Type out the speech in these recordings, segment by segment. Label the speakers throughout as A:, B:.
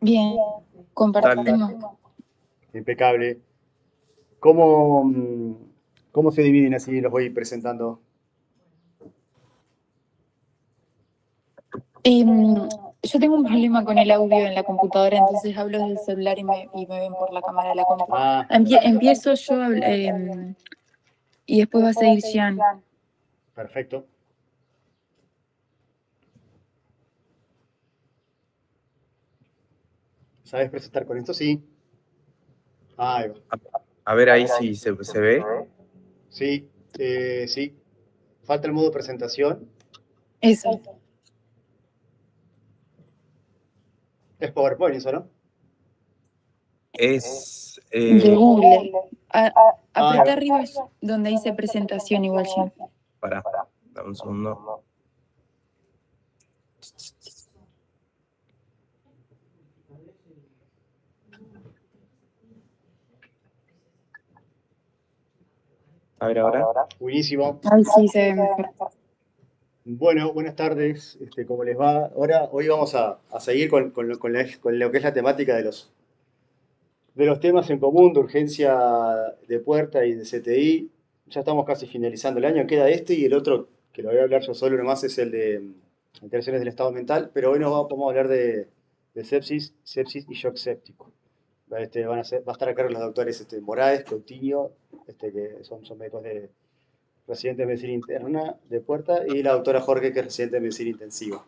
A: Bien,
B: Dale.
A: compartimos.
B: Impecable. ¿Cómo, cómo se dividen así? Los voy presentando.
A: Yo tengo un problema con el audio en la computadora, entonces hablo desde el celular y me ven por la cámara de la compu.
B: Ah,
A: Empiezo yo y después va a seguir Jean.
B: perfecto. ¿Sabes presentar con esto? Sí. Ahí va.
C: A, a ver ahí si se ve.
B: Sí, sí. Falta el modo presentación.
A: Eso,
B: Es PowerPoint eso, ¿no?
C: Es,
A: de Google. A-
B: Ahí
A: Apretá
B: va.
A: arriba donde dice presentación igual, Jean.
C: para, dame un segundo. A ver ahora.
B: Buenísimo.
A: Ay, sí, se ve mejor.
B: Bueno, buenas tardes. ¿Cómo les va? Hoy vamos a seguir con lo que es la temática de los temas en común, de urgencia de puerta y de CTI. Ya estamos casi finalizando el año, queda este y el otro, que lo voy a hablar yo solo nomás, es el de alteraciones del estado mental, pero hoy vamos a hablar de sepsis y shock séptico. Va a estar a cargo los doctores Moraes, Coutinho, que son médicos residentes de medicina interna de puerta, y la doctora Jorge, que es residente de medicina intensiva.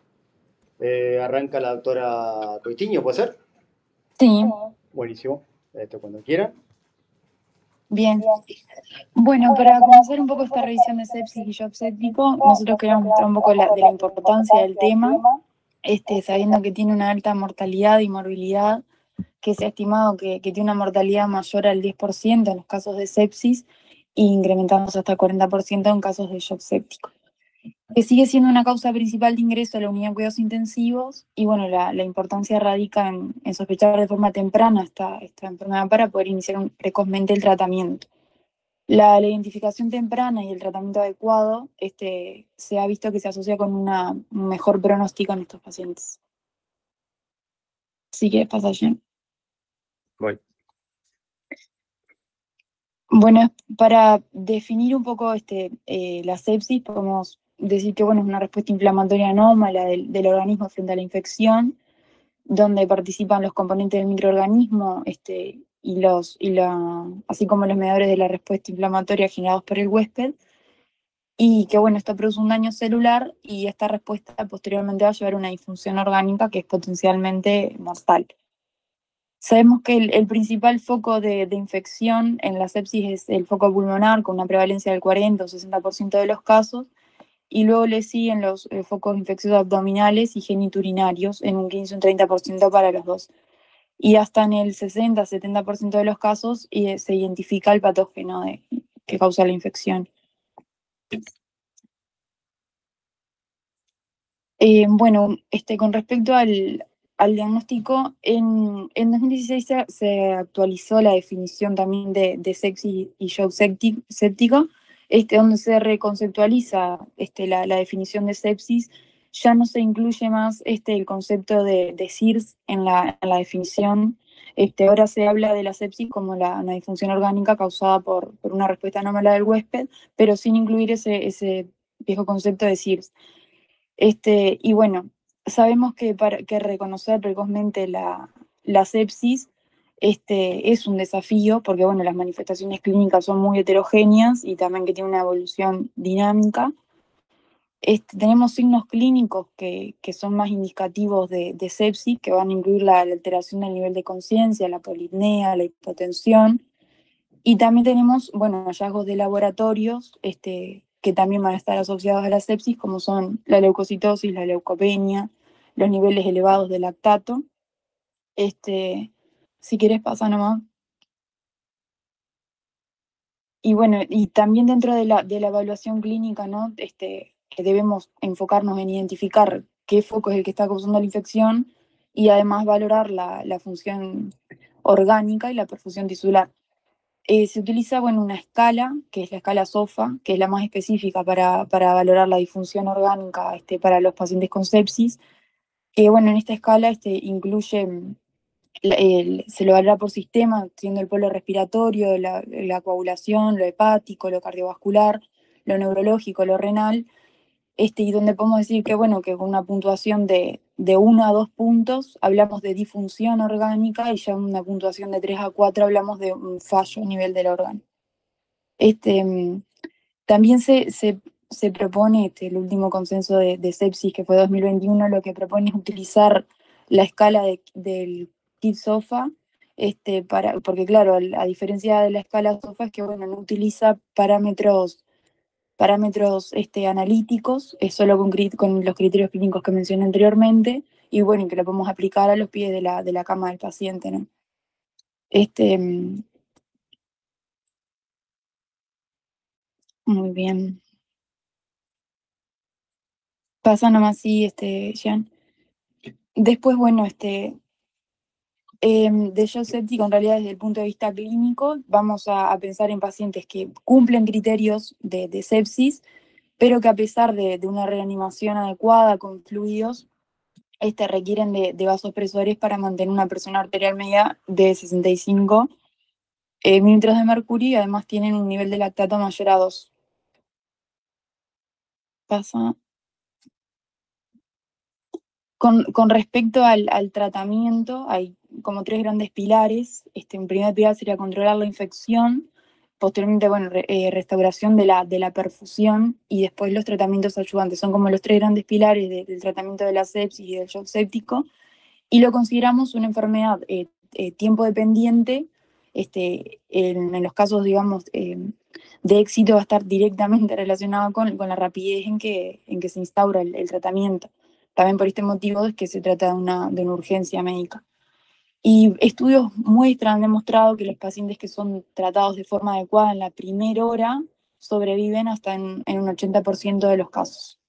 B: Arranca la doctora Coutinho, ¿puede ser?
A: Sí,
B: Buenísimo. Cuando quieran.
A: bien. Bueno, para comenzar un poco esta revisión de sepsis y shock séptico, nosotros queríamos mostrar un poco de la importancia del tema, sabiendo que tiene una alta mortalidad y morbilidad, que se ha estimado que tiene una mortalidad mayor al 10% en los casos de sepsis e incrementamos hasta el 40% en casos de shock séptico. Que sigue siendo una causa principal de ingreso a la unidad de cuidados intensivos y bueno, la importancia radica en sospechar de forma temprana esta enfermedad para poder iniciar precozmente el tratamiento. La identificación temprana y el tratamiento adecuado se ha visto que se asocia con un mejor pronóstico en estos pacientes. Sí que pasa allí.
C: Voy.
A: Bueno, para definir un poco la sepsis, podemos decir que bueno, es una respuesta inflamatoria anómala del organismo frente a la infección, donde participan los componentes del microorganismo así como los mediadores de la respuesta inflamatoria generados por el huésped, y que bueno, esto produce un daño celular y esta respuesta posteriormente va a llevar a una disfunción orgánica que es potencialmente mortal. Sabemos que el principal foco de infección en la sepsis es el foco pulmonar, con una prevalencia del 40 o 60% de los casos, y luego le siguen los focos infecciosos abdominales y geniturinarios en un 15 o un 30% para los dos. Y hasta en el 60-70% de los casos se identifica el patógeno que causa la infección. Bueno, con respecto al diagnóstico, en 2016 se actualizó la definición también de sepsis y shock séptico, donde se reconceptualiza la definición de sepsis. Ya no se incluye más el concepto de SIRS en la definición. Ahora se habla de la sepsis como una disfunción orgánica causada por una respuesta anómala del huésped, pero sin incluir ese viejo concepto de SIRS. Y bueno, sabemos que reconocer precozmente la sepsis es un desafío porque bueno, las manifestaciones clínicas son muy heterogéneas y también que tiene una evolución dinámica. Tenemos signos clínicos que son más indicativos de sepsis, que van a incluir la alteración del nivel de conciencia, la polipnea, la hipotensión, y también tenemos, bueno, hallazgos de laboratorios que también van a estar asociados a la sepsis, como son la leucocitosis, la leucopenia, los niveles elevados de lactato. Si quieres pasa nomás. Y bueno, y también dentro de la evaluación clínica, ¿no? Que debemos enfocarnos en identificar qué foco es el que está causando la infección y además valorar la función orgánica y la perfusión tisular. Se utiliza bueno, una escala, que es la escala SOFA, que es la más específica para valorar la disfunción orgánica para los pacientes con sepsis. Que bueno, en esta escala incluye se lo valora por sistema, siendo el polo respiratorio, la coagulación, lo hepático, lo cardiovascular, lo neurológico, lo renal, y donde podemos decir que, bueno, que con una puntuación de 1 a 2 puntos hablamos de disfunción orgánica, y ya una puntuación de 3 a 4 hablamos de un fallo a nivel del órgano. También se propone, el último consenso de sepsis, que fue 2021, lo que propone es utilizar la escala del KID-SOFA, porque claro, a diferencia de la escala SOFA, es que, bueno, no utiliza parámetros analíticos, es solo con los criterios clínicos que mencioné anteriormente, y bueno, que lo podemos aplicar a los pies de la cama del paciente, ¿no? Muy bien. Pasa nomás, sí, Jean. Después, bueno, de shock séptico, en realidad desde el punto de vista clínico, vamos a pensar en pacientes que cumplen criterios de sepsis, pero que a pesar de una reanimación adecuada con fluidos, requieren de vasopresores para mantener una presión arterial media de 65 mililitros de mercurio, y además tienen un nivel de lactato mayor a 2. Pasa. Con respecto al tratamiento, hay como 3 grandes pilares. Un primer pilar sería controlar la infección, posteriormente, bueno, restauración de la perfusión, y después los tratamientos ayudantes. Son como los 3 grandes pilares del tratamiento de la sepsis y del shock séptico, y lo consideramos una enfermedad tiempo dependiente. En los casos, digamos, de éxito, va a estar directamente relacionado con la rapidez en que se instaura el tratamiento. También por este motivo es que se trata de una urgencia médica. Y estudios muestran, han demostrado que los pacientes que son tratados de forma adecuada en la primera hora sobreviven hasta en un 80% de los casos.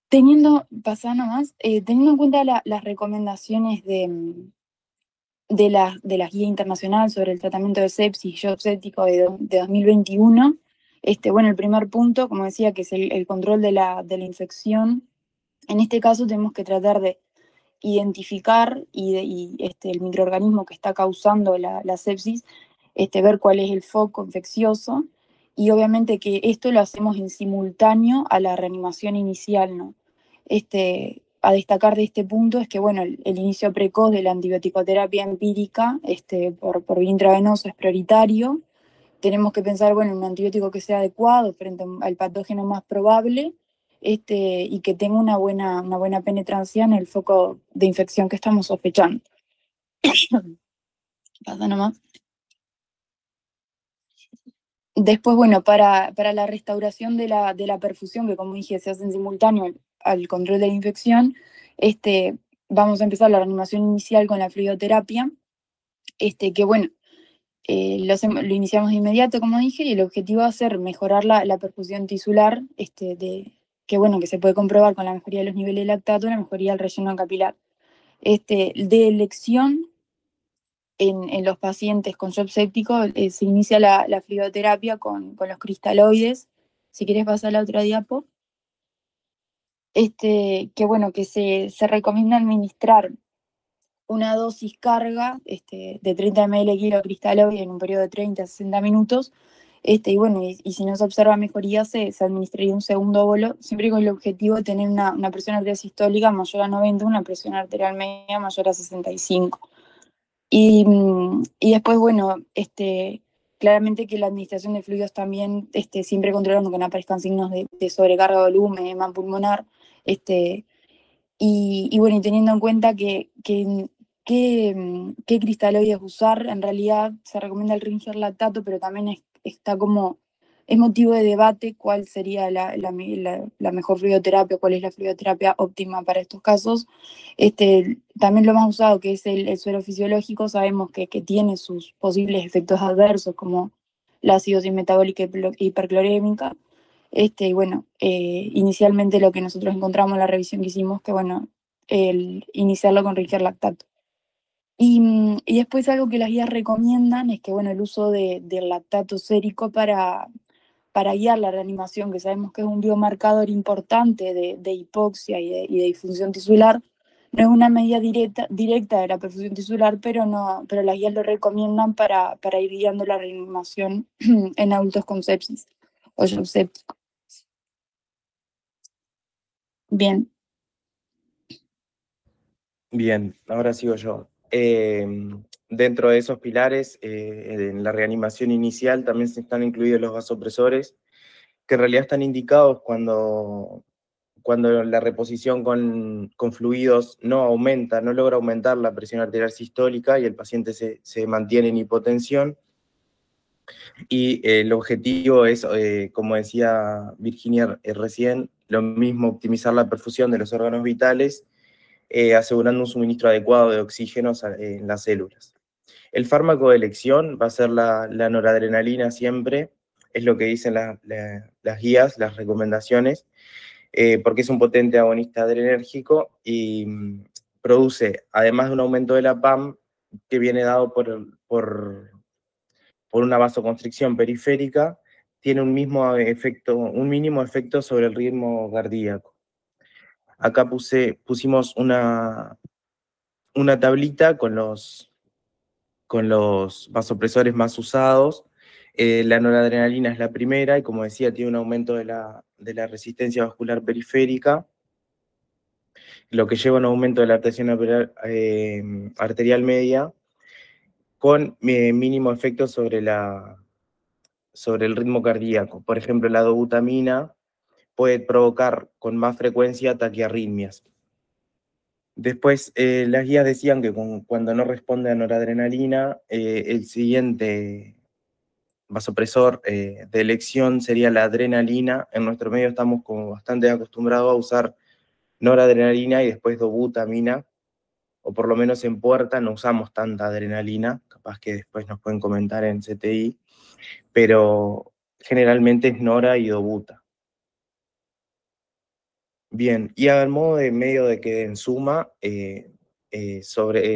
A: Teniendo en cuenta las recomendaciones de la guía internacional sobre el tratamiento de sepsis y shock séptico de 2021, bueno, el primer punto, como decía, que es el control de la infección. En este caso tenemos que tratar de identificar el microorganismo que está causando la sepsis, ver cuál es el foco infeccioso, y obviamente que esto lo hacemos en simultáneo a la reanimación inicial, ¿no? A destacar de este punto es que, bueno, el inicio precoz de la antibioticoterapia empírica por vía intravenosa es prioritario. Tenemos que pensar, bueno, en un antibiótico que sea adecuado frente al patógeno más probable, y que tenga una buena penetrancia en el foco de infección que estamos sospechando. Pasa nomás. Después, bueno, para la restauración de la perfusión, que como dije, se hace en simultáneo al control de la infección, vamos a empezar la reanimación inicial con la fluidoterapia, que bueno, lo iniciamos de inmediato, como dije, y el objetivo va a ser mejorar la perfusión tisular, que bueno, que se puede comprobar con la mejoría de los niveles de lactato y la mejoría del relleno capilar. De elección en los pacientes con shock séptico, se inicia la fluidoterapia con los cristaloides. Si quieres pasar a la otra diapo. Que bueno, que se recomienda administrar una dosis carga de 30 ml kilo cristaloide en un periodo de 30 a 60 minutos. Y bueno, y si no se observa mejoría, se administraría un segundo bolo, siempre con el objetivo de tener una presión arterial sistólica mayor a 90, una presión arterial media mayor a 65. Y después, bueno, claramente que la administración de fluidos también, siempre controlando que no aparezcan signos de sobrecarga de volumen, edema pulmonar, y bueno, y teniendo en cuenta qué cristaloides usar. En realidad se recomienda el Ringer lactato, pero también es motivo de debate cuál sería la mejor fluidoterapia, cuál es la fluidoterapia óptima para estos casos. También lo más usado, que es el suero fisiológico, sabemos que tiene sus posibles efectos adversos, como la acidosis metabólica hiperclorémica. Y bueno, inicialmente lo que nosotros encontramos en la revisión que hicimos, que bueno, el iniciarlo con Ringer lactato. Y después algo que las guías recomiendan es que, bueno, el uso del lactato sérico para guiar la reanimación, que sabemos que es un biomarcador importante de hipoxia y de disfunción tisular, no es una medida directa de la perfusión tisular, pero las guías lo recomiendan para ir guiando la reanimación en adultos con sepsis o shock séptico. Bien.
C: Bien, ahora sigo yo. Dentro de esos pilares, en la reanimación inicial también se están incluidos los vasopresores, que en realidad están indicados cuando la reposición con fluidos no aumenta, no logra aumentar la presión arterial sistólica y el paciente se mantiene en hipotensión. Y el objetivo es, como decía Virginia recién, lo mismo, optimizar la perfusión de los órganos vitales, asegurando un suministro adecuado de oxígeno en las células. El fármaco de elección va a ser la noradrenalina siempre, es lo que dicen las guías, las recomendaciones, porque es un potente agonista adrenérgico y produce, además de un aumento de la PAM, que viene dado por una vasoconstricción periférica, tiene un mínimo efecto sobre el ritmo cardíaco. Acá pusimos una tablita con los vasopresores más usados. La noradrenalina es la primera y, como decía, tiene un aumento de la resistencia vascular periférica, lo que lleva a un aumento de la presión arterial media, con mínimo efecto sobre el ritmo cardíaco. Por ejemplo, la dobutamina puede provocar con más frecuencia taquiarritmias. Después, las guías decían que cuando no responde a noradrenalina, el siguiente vasopresor de elección sería la adrenalina. En nuestro medio estamos como bastante acostumbrados a usar noradrenalina y después dobutamina, o por lo menos en Puerta no usamos tanta adrenalina, capaz que después nos pueden comentar en CTI, pero generalmente es nora y dobuta. Bien, y al modo de medio de que en suma,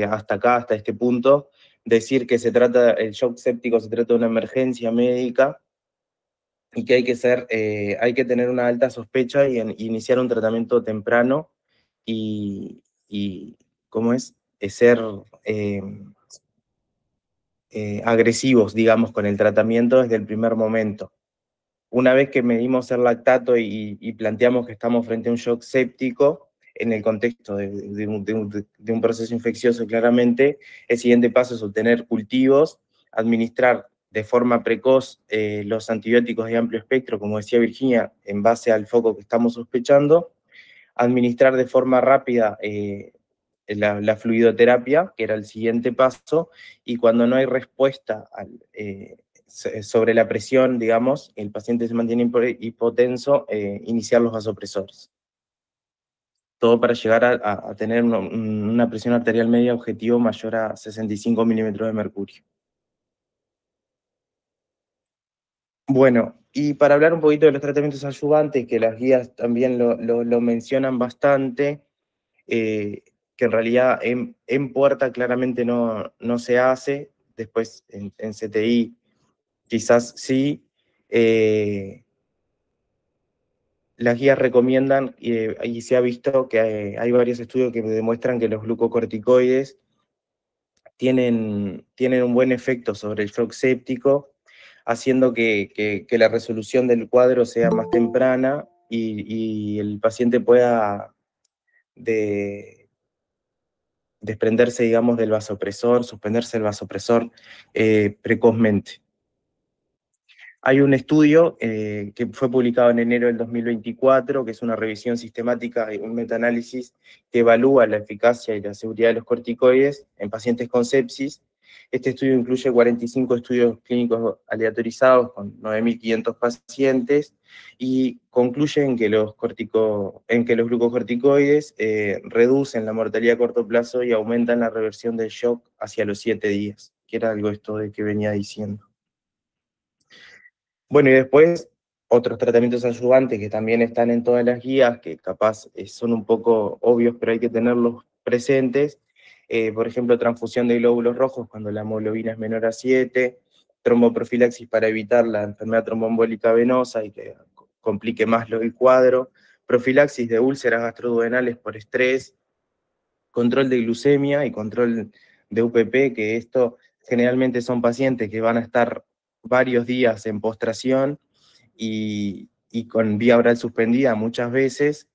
C: hasta acá, hasta este punto, decir que el shock séptico se trata de una emergencia médica y que hay que tener una alta sospecha y iniciar un tratamiento temprano y ¿cómo es? Ser agresivos, digamos, con el tratamiento desde el primer momento. Una vez que medimos el lactato y planteamos que estamos frente a un shock séptico, en el contexto de un proceso infeccioso claramente, el siguiente paso es obtener cultivos, administrar de forma precoz los antibióticos de amplio espectro, como decía Virginia, en base al foco que estamos sospechando, administrar de forma rápida la fluidoterapia, que era el siguiente paso, y cuando no hay respuesta sobre la presión, digamos, el paciente se mantiene hipotenso, iniciar los vasopresores. Todo para llegar a tener una presión arterial media objetivo mayor a 65 milímetros de mercurio. Bueno, y para hablar un poquito de los tratamientos adyuvantes, que las guías también lo mencionan bastante, que en realidad en Puerta claramente no se hace, después en CTI quizás sí. Las guías recomiendan, y se ha visto que hay varios estudios que demuestran que los glucocorticoides tienen un buen efecto sobre el shock séptico, haciendo que la resolución del cuadro sea más temprana y el paciente pueda desprenderse, digamos, del vasopresor, suspenderse el vasopresor precozmente. Hay un estudio que fue publicado en enero del 2024, que es una revisión sistemática y un metaanálisis que evalúa la eficacia y la seguridad de los corticoides en pacientes con sepsis. Este estudio incluye 45 estudios clínicos aleatorizados con 9.500 pacientes y concluye en que los glucocorticoides reducen la mortalidad a corto plazo y aumentan la reversión del shock hacia los 7 días, que era algo esto de que venía diciendo. Bueno, y después otros tratamientos adyuvantes que también están en todas las guías, que capaz son un poco obvios, pero hay que tenerlos presentes. Por ejemplo, transfusión de glóbulos rojos cuando la hemoglobina es menor a 7, tromboprofilaxis para evitar la enfermedad tromboembólica venosa y que complique más el cuadro, profilaxis de úlceras gastroduodenales por estrés, control de glucemia y control de UPP, que esto generalmente son pacientes que van a estar varios días en postración y con vía oral suspendida muchas veces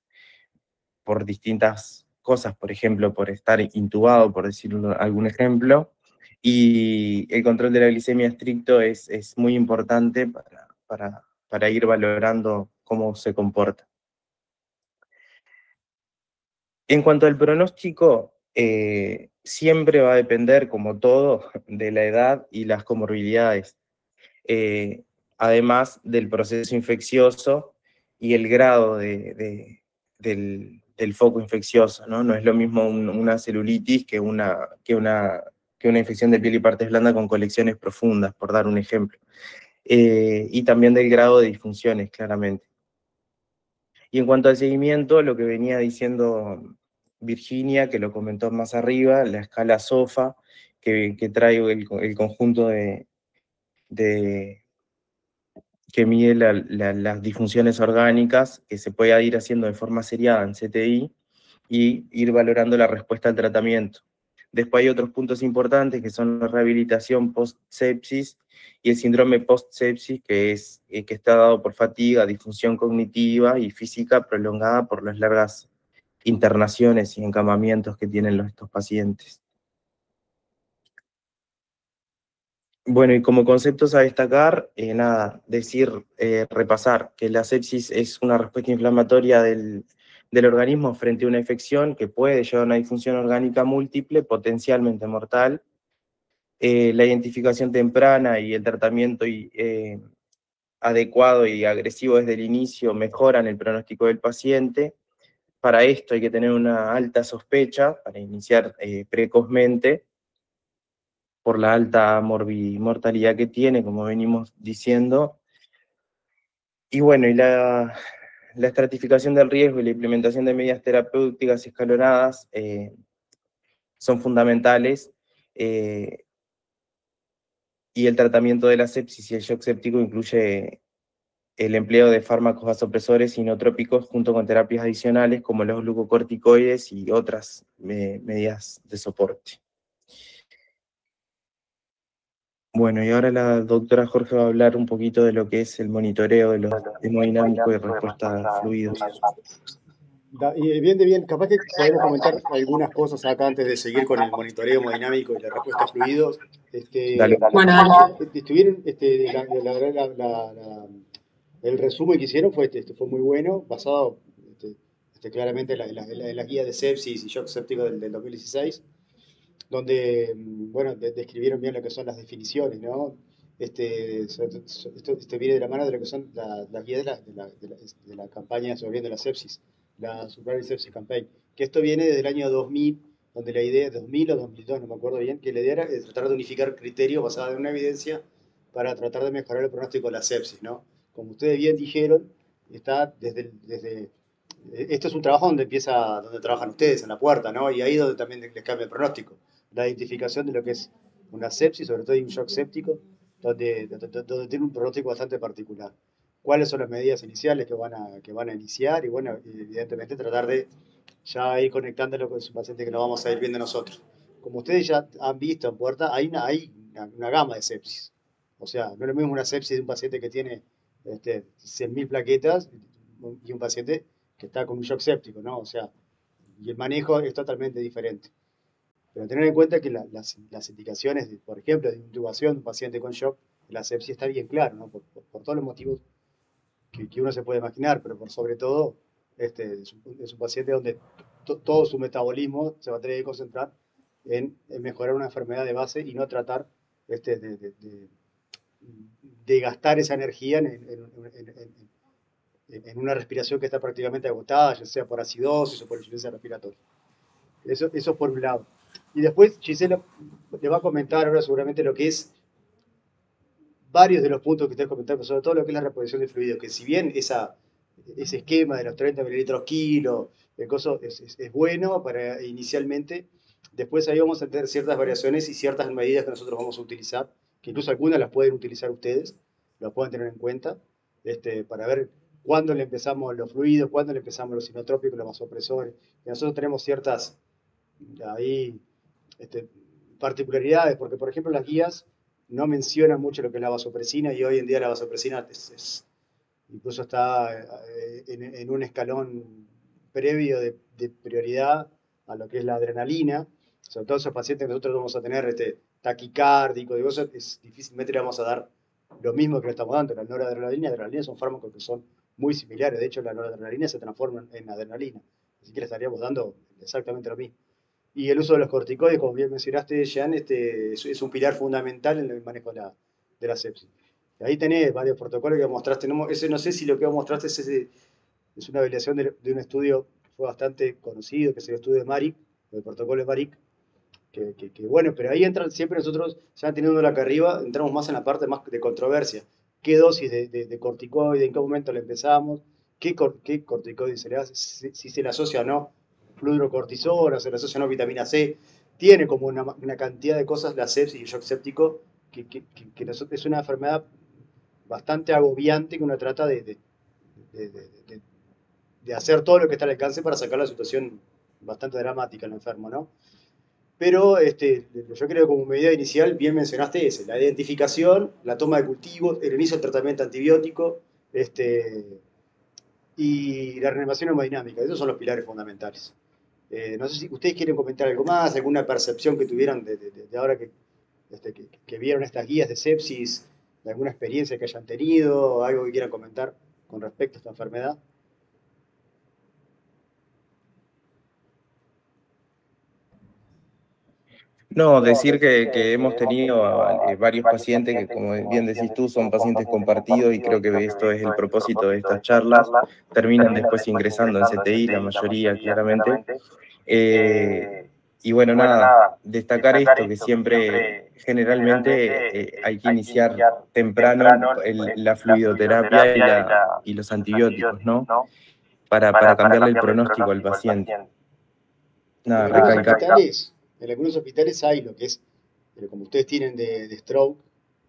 C: por distintas cosas, por ejemplo, por estar intubado, por decir algún ejemplo, y el control de la glicemia estricto es muy importante para ir valorando cómo se comporta. En cuanto al pronóstico, siempre va a depender, como todo, de la edad y las comorbilidades, eh, además del proceso infeccioso y el grado del foco infeccioso, ¿no? No es lo mismo una celulitis que una infección de piel y partes blandas con colecciones profundas, por dar un ejemplo. Y también del grado de disfunciones, claramente. Y en cuanto al seguimiento, lo que venía diciendo Virginia, que lo comentó más arriba, la escala SOFA, que trae el conjunto que mide las disfunciones orgánicas, que se puede ir haciendo de forma seriada en CTI y ir valorando la respuesta al tratamiento. Después hay otros puntos importantes que son la rehabilitación post-sepsis y el síndrome post-sepsis, que está dado por fatiga, disfunción cognitiva y física prolongada por las largas internaciones y encamamientos que tienen estos pacientes. Bueno, y como conceptos a destacar, repasar que la sepsis es una respuesta inflamatoria del organismo frente a una infección que puede llevar a una disfunción orgánica múltiple, potencialmente mortal. La identificación temprana y el tratamiento adecuado y agresivo desde el inicio mejoran el pronóstico del paciente. Para esto hay que tener una alta sospecha para iniciar precozmente, por la alta mortalidad que tiene, como venimos diciendo. Y bueno, la estratificación del riesgo y la implementación de medidas terapéuticas escalonadas son fundamentales, y el tratamiento de la sepsis y el shock séptico incluye el empleo de fármacos vasopresores inotrópicos junto con terapias adicionales como los glucocorticoides y otras medidas de soporte. Bueno, y ahora la doctora Jorge va a hablar un poquito de lo que es el monitoreo de los hemodinámicos y respuesta a fluidos.
B: Y bien, capaz que podemos comentar algunas cosas acá antes de seguir con el monitoreo hemodinámico y la respuesta a fluidos.
C: Dale.
D: Bueno, dale.
B: Estuvieron, el resumen que hicieron fue muy bueno, basado claramente en la guía de sepsis y shock séptico del 2016, donde, bueno, describieron bien lo que son las definiciones, ¿no? Esto viene de la mano de lo que son las guías de la campaña sobre la sepsis, la Superior Sepsis Campaign, que esto viene desde el año 2000, donde la idea, 2000 o 2002, no me acuerdo bien, que la idea era tratar de unificar criterios basados en una evidencia para tratar de mejorar el pronóstico de la sepsis, ¿no? Como ustedes bien dijeron, está esto es un trabajo donde trabajan ustedes, en la puerta, ¿no? Y ahí es donde también les cambia el pronóstico. La identificación de lo que es una sepsis, sobre todo un shock séptico, donde tiene un pronóstico bastante particular. ¿Cuáles son las medidas iniciales que van a iniciar? Y bueno, evidentemente tratar de ya ir conectándolo con su paciente que lo vamos a ir viendo nosotros. Como ustedes ya han visto en puerta, hay una gama de sepsis. O sea, no es lo mismo una sepsis de un paciente que tiene 100.000 plaquetas y un paciente que está con un shock séptico, ¿no? O sea, y el manejo es totalmente diferente. Pero tener en cuenta que las indicaciones, por ejemplo, de intubación de un paciente con shock, la sepsis está bien claro, ¿no? Por todos los motivos que uno se puede imaginar, pero por sobre todo, es un paciente donde todo su metabolismo se va a tener que concentrar en mejorar una enfermedad de base y no tratar de gastar esa energía en una respiración que está prácticamente agotada, ya sea por acidosis o por insuficiencia respiratoria. Eso es por un lado. Y después Gisela le va a comentar ahora seguramente lo que es varios de los puntos que ustedes comentaron, sobre todo lo que es la reposición de fluidos, que si bien ese esquema de los 30 mililitros kilo, el coso es bueno para inicialmente, después ahí vamos a tener ciertas variaciones y ciertas medidas que nosotros vamos a utilizar, que incluso algunas las pueden utilizar ustedes, las pueden tener en cuenta, para ver cuándo le empezamos los fluidos, cuándo le empezamos los sinotrópicos, los vasopresores. Y nosotros tenemos ciertas hay particularidades, porque por ejemplo las guías no mencionan mucho lo que es la vasopresina y hoy en día la vasopresina incluso está en un escalón previo de prioridad a lo que es la adrenalina, sobre todo esos pacientes que nosotros vamos a tener taquicárdico, digo, difícilmente le vamos a dar lo mismo que le estamos dando. La noradrenalina y la adrenalina son fármacos que son muy similares, de hecho la noradrenalina se transforma en adrenalina, así que le estaríamos dando exactamente lo mismo. Y el uso de los corticoides, como bien mencionaste, Jean, es un pilar fundamental en el manejo de la sepsis. Ahí tenés varios protocolos que mostraste. No, ese no sé si lo que mostraste es una evaluación de un estudio que fue bastante conocido, que es el estudio de Marik, el protocolo de Marik, que bueno, pero ahí entran siempre nosotros, ya teniéndolo acá arriba, entramos más en la parte más de controversia. ¿Qué dosis de corticoide? ¿En qué momento le empezamos? ¿Qué corticoide se le hace? Si se le asocia o no fludrocortisona, se le asocia o no vitamina C. Tiene como una cantidad de cosas la sepsis y el shock séptico que es una enfermedad bastante agobiante que uno trata de hacer todo lo que está al alcance para sacar la situación bastante dramática en el enfermo, ¿no? Pero yo creo que como medida inicial, bien mencionaste la identificación, la toma de cultivos, el inicio del tratamiento antibiótico y la reanimación hemodinámica. Esos son los pilares fundamentales. No sé si ustedes quieren comentar algo más, alguna percepción que tuvieran de ahora que vieron estas guías de sepsis, de alguna experiencia que hayan tenido, algo que quieran comentar con respecto a esta enfermedad.
C: No, decir que hemos tenido varios pacientes que, como bien decís tú, son pacientes compartidos y creo que esto es el propósito de estas charlas, terminan después ingresando en CTI, la mayoría claramente. Y bueno, nada, destacar esto, que siempre, generalmente hay que iniciar temprano la fluidoterapia y los antibióticos, ¿no? Para cambiarle el pronóstico al paciente. Nada, recalcar.
B: En algunos hospitales hay lo que es, pero como ustedes tienen de stroke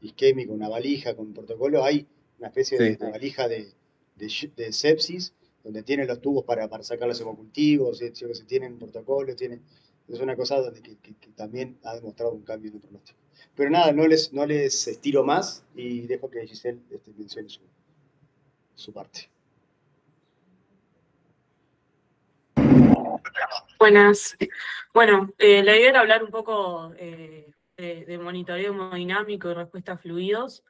B: isquémico, una valija con un protocolo, hay una especie de valija de sepsis, donde tienen los tubos para sacar los hemocultivos, que se tienen un protocolo, es una cosa donde que también ha demostrado un cambio en el pronóstico. Pero nada, no les estiro más y dejo que Giselle mencione su parte.
D: Buenas. Bueno, la idea era hablar un poco de monitoreo hemodinámico y respuesta a fluidos,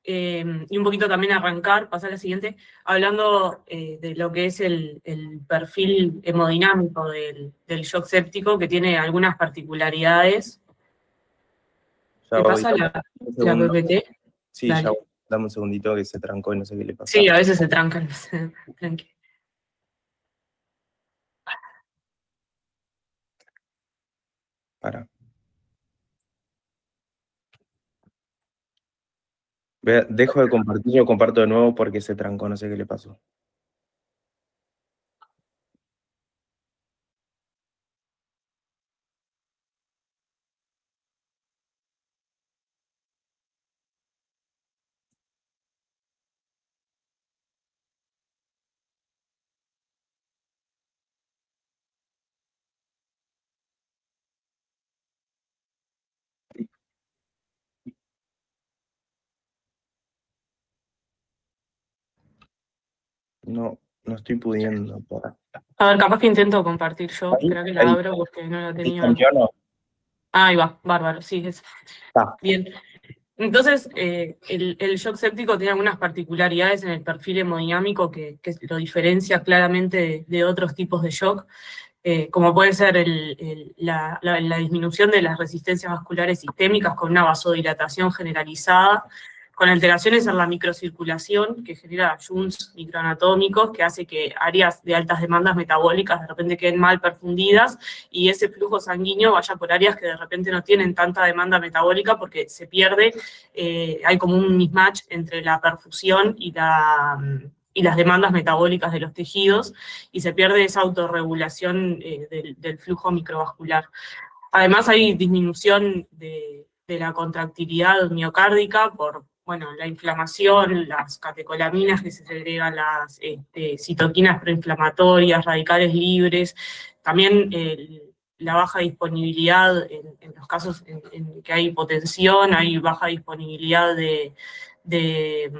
D: y un poquito también arrancar, pasar a la siguiente, hablando de lo que es el perfil hemodinámico del shock séptico, que tiene algunas particularidades. ¿Te pasa la PPT?
C: Sí, dale. Ya dame un segundito que se trancó y no sé qué le pasa.
D: Sí, a veces se trancan. Tranqui.
C: Para. Dejo de compartir, lo comparto de nuevo porque se trancó, no sé qué le pasó. No estoy pudiendo.
D: A ver, capaz que intento compartir yo. Creo que la abro porque no la tenía. Ahí va, bárbaro, sí, es. Bien. Entonces, el shock séptico tiene algunas particularidades en el perfil hemodinámico que lo diferencia claramente de otros tipos de shock, como puede ser la disminución de las resistencias vasculares sistémicas con una vasodilatación generalizada, con alteraciones en la microcirculación que genera shunts microanatómicos, que hace que áreas de altas demandas metabólicas de repente queden mal perfundidas y ese flujo sanguíneo vaya por áreas que de repente no tienen tanta demanda metabólica porque se pierde, hay como un mismatch entre la perfusión y las demandas metabólicas de los tejidos, y se pierde esa autorregulación del flujo microvascular. Además hay disminución de la contractilidad miocárdica por la inflamación, las catecolaminas que se segregan, las citoquinas proinflamatorias, radicales libres, también la baja disponibilidad en los casos en que hay hipotensión, hay baja disponibilidad de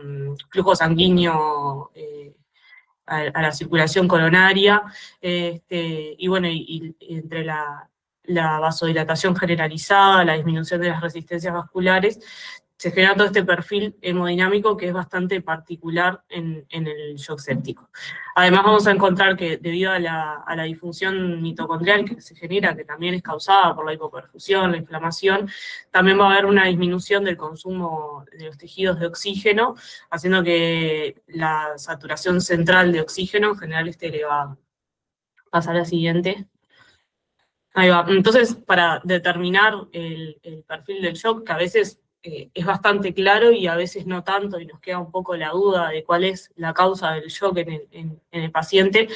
D: flujo sanguíneo a la circulación coronaria, y bueno, y entre la vasodilatación generalizada, la disminución de las resistencias vasculares, se genera todo este perfil hemodinámico que es bastante particular en el shock séptico. Además vamos a encontrar que debido a la disfunción mitocondrial que se genera, que también es causada por la hipoperfusión, la inflamación, también va a haber una disminución del consumo de los tejidos de oxígeno, haciendo que la saturación central de oxígeno en general esté elevada. Pasar a la siguiente. Ahí va. Entonces, para determinar el perfil del shock, que a veces es bastante claro y a veces no tanto, y nos queda un poco la duda de cuál es la causa del shock en el paciente,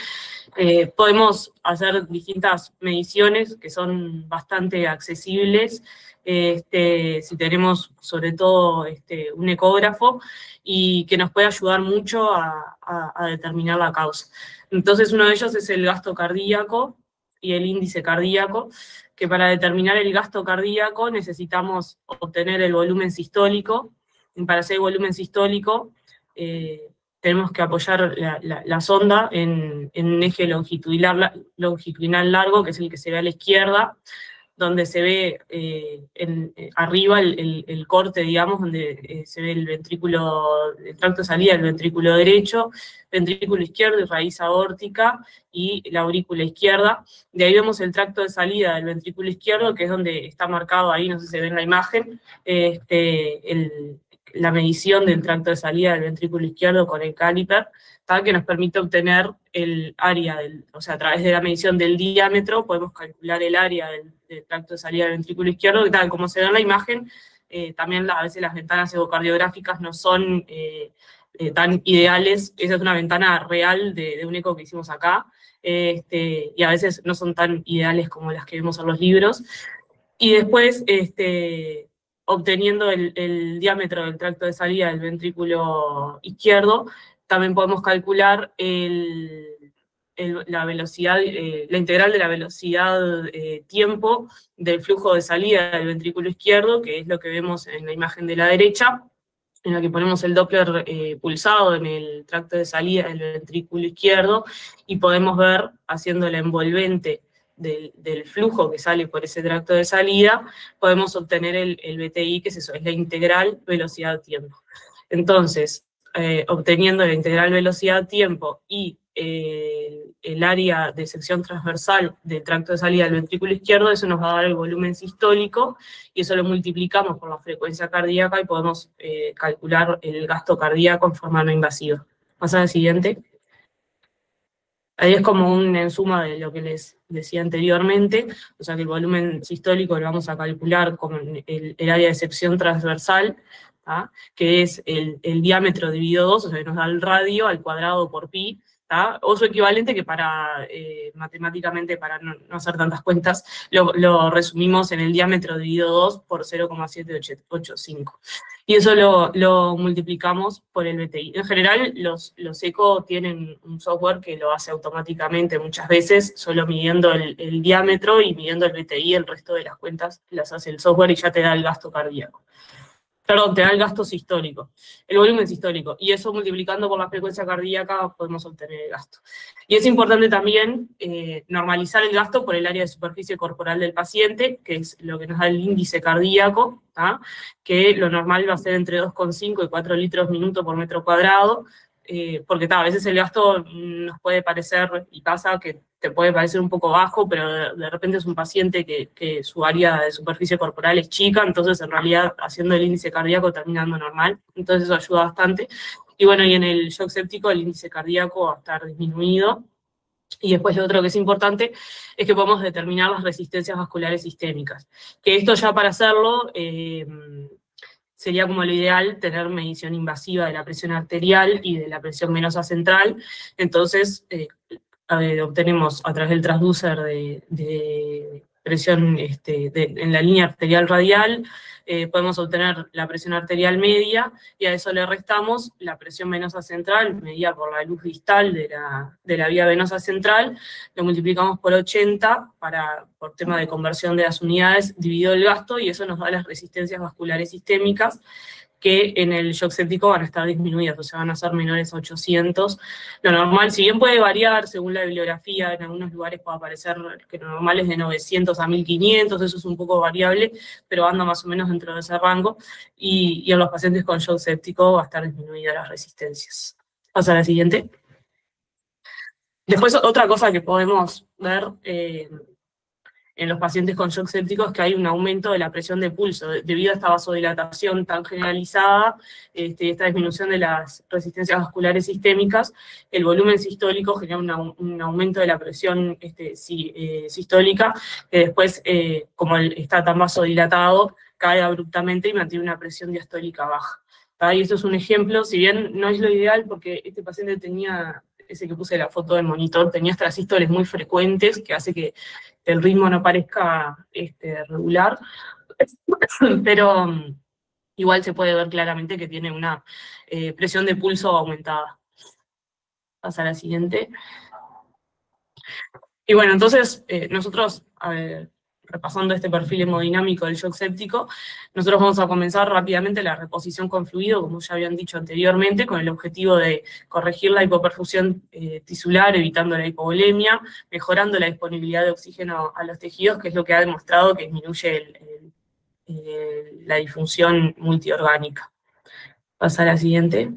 D: podemos hacer distintas mediciones que son bastante accesibles, si tenemos sobre todo un ecógrafo, y que nos puede ayudar mucho a determinar la causa. Entonces uno de ellos es el gasto cardíaco y el índice cardíaco, que para determinar el gasto cardíaco necesitamos obtener el volumen sistólico, y para hacer el volumen sistólico tenemos que apoyar la sonda en un eje longitudinal largo, que es el que se ve a la izquierda, donde se ve arriba el corte, digamos, donde se ve el tracto de salida del ventrículo derecho, ventrículo izquierdo y raíz aórtica, y la aurícula izquierda. De ahí vemos el tracto de salida del ventrículo izquierdo, que es donde está marcado ahí, no sé si se ve en la imagen, la medición del tracto de salida del ventrículo izquierdo con el caliper, que nos permite obtener el área, o sea, a través de la medición del diámetro podemos calcular el área del tracto de salida del ventrículo izquierdo, que tal como se ve en la imagen, también a veces las ventanas ecocardiográficas no son tan ideales. Esa es una ventana real de un eco que hicimos acá, y a veces no son tan ideales como las que vemos en los libros. Y después, obteniendo el diámetro del tracto de salida del ventrículo izquierdo, también podemos calcular la velocidad, la integral de la velocidad tiempo del flujo de salida del ventrículo izquierdo, que es lo que vemos en la imagen de la derecha, en la que ponemos el Doppler pulsado en el tracto de salida del ventrículo izquierdo, y podemos ver, haciendo la envolvente del flujo que sale por ese tracto de salida, podemos obtener el BTI, que es eso, es la integral velocidad-tiempo. Entonces, obteniendo la integral velocidad-tiempo y el área de sección transversal del tracto de salida del ventrículo izquierdo, eso nos va a dar el volumen sistólico, y eso lo multiplicamos por la frecuencia cardíaca y podemos calcular el gasto cardíaco en forma no invasiva. Pasa al siguiente. Ahí es como una suma de lo que les decía anteriormente, o sea que el volumen sistólico lo vamos a calcular como el área de sección transversal, que es el diámetro dividido 2, o sea que nos da el radio al cuadrado por pi, o su equivalente, que matemáticamente, para no hacer tantas cuentas, lo resumimos en el diámetro dividido 2 por 0,785. Y eso lo multiplicamos por el BTI. En general, los ECO tienen un software que lo hace automáticamente muchas veces, solo midiendo el diámetro y midiendo el BTI, el resto de las cuentas las hace el software y ya te da el gasto cardíaco. Perdón, te da el gasto sistólico, el volumen sistólico, y eso multiplicando por la frecuencia cardíaca podemos obtener el gasto. Y es importante también normalizar el gasto por el área de superficie corporal del paciente, que es lo que nos da el índice cardíaco, que lo normal va a ser entre 2,5 y 4 litros minuto por metro cuadrado, porque a veces el gasto nos puede parecer, y pasa que te puede parecer un poco bajo, pero de repente es un paciente que su área de superficie corporal es chica, entonces en realidad haciendo el índice cardíaco termina dando normal, entonces eso ayuda bastante. Y bueno, y en el shock séptico el índice cardíaco va a estar disminuido. Y después lo otro que es importante es que podemos determinar las resistencias vasculares sistémicas, que esto ya para hacerlo sería como lo ideal tener medición invasiva de la presión arterial y de la presión venosa central. Entonces obtenemos a través del transducer de presión en la línea arterial radial, podemos obtener la presión arterial media, y a eso le restamos la presión venosa central, medida por la luz distal de la vía venosa central, lo multiplicamos por 80 por tema de conversión de las unidades, dividido el gasto, y eso nos da las resistencias vasculares sistémicas, que en el shock séptico van a estar disminuidas, o sea, van a ser menores a 800. Lo normal, si bien puede variar según la bibliografía, en algunos lugares puede aparecer que lo normal es de 900 a 1500, eso es un poco variable, pero anda más o menos dentro de ese rango, y en los pacientes con shock séptico va a estar disminuida las resistencias. Pasa a la siguiente. Después, otra cosa que podemos ver en los pacientes con shock séptico es que hay un aumento de la presión de pulso, debido a esta vasodilatación tan generalizada, esta disminución de las resistencias vasculares sistémicas, el volumen sistólico genera un aumento de la presión sistólica, que después, como está tan vasodilatado, cae abruptamente y mantiene una presión diastólica baja. Y esto es un ejemplo, si bien no es lo ideal, porque este paciente tenía, ese que puse la foto del monitor, tenía extrasístoles muy frecuentes, que hace que el ritmo no parezca regular, pero igual se puede ver claramente que tiene una presión de pulso aumentada. Pasa a la siguiente. Y bueno, entonces nosotros, repasando este perfil hemodinámico del shock séptico, nosotros vamos a comenzar rápidamente la reposición con fluido, como ya habían dicho anteriormente, con el objetivo de corregir la hipoperfusión tisular, evitando la hipovolemia, mejorando la disponibilidad de oxígeno a los tejidos, que es lo que ha demostrado que disminuye la disfunción multiorgánica. Pasa a la siguiente.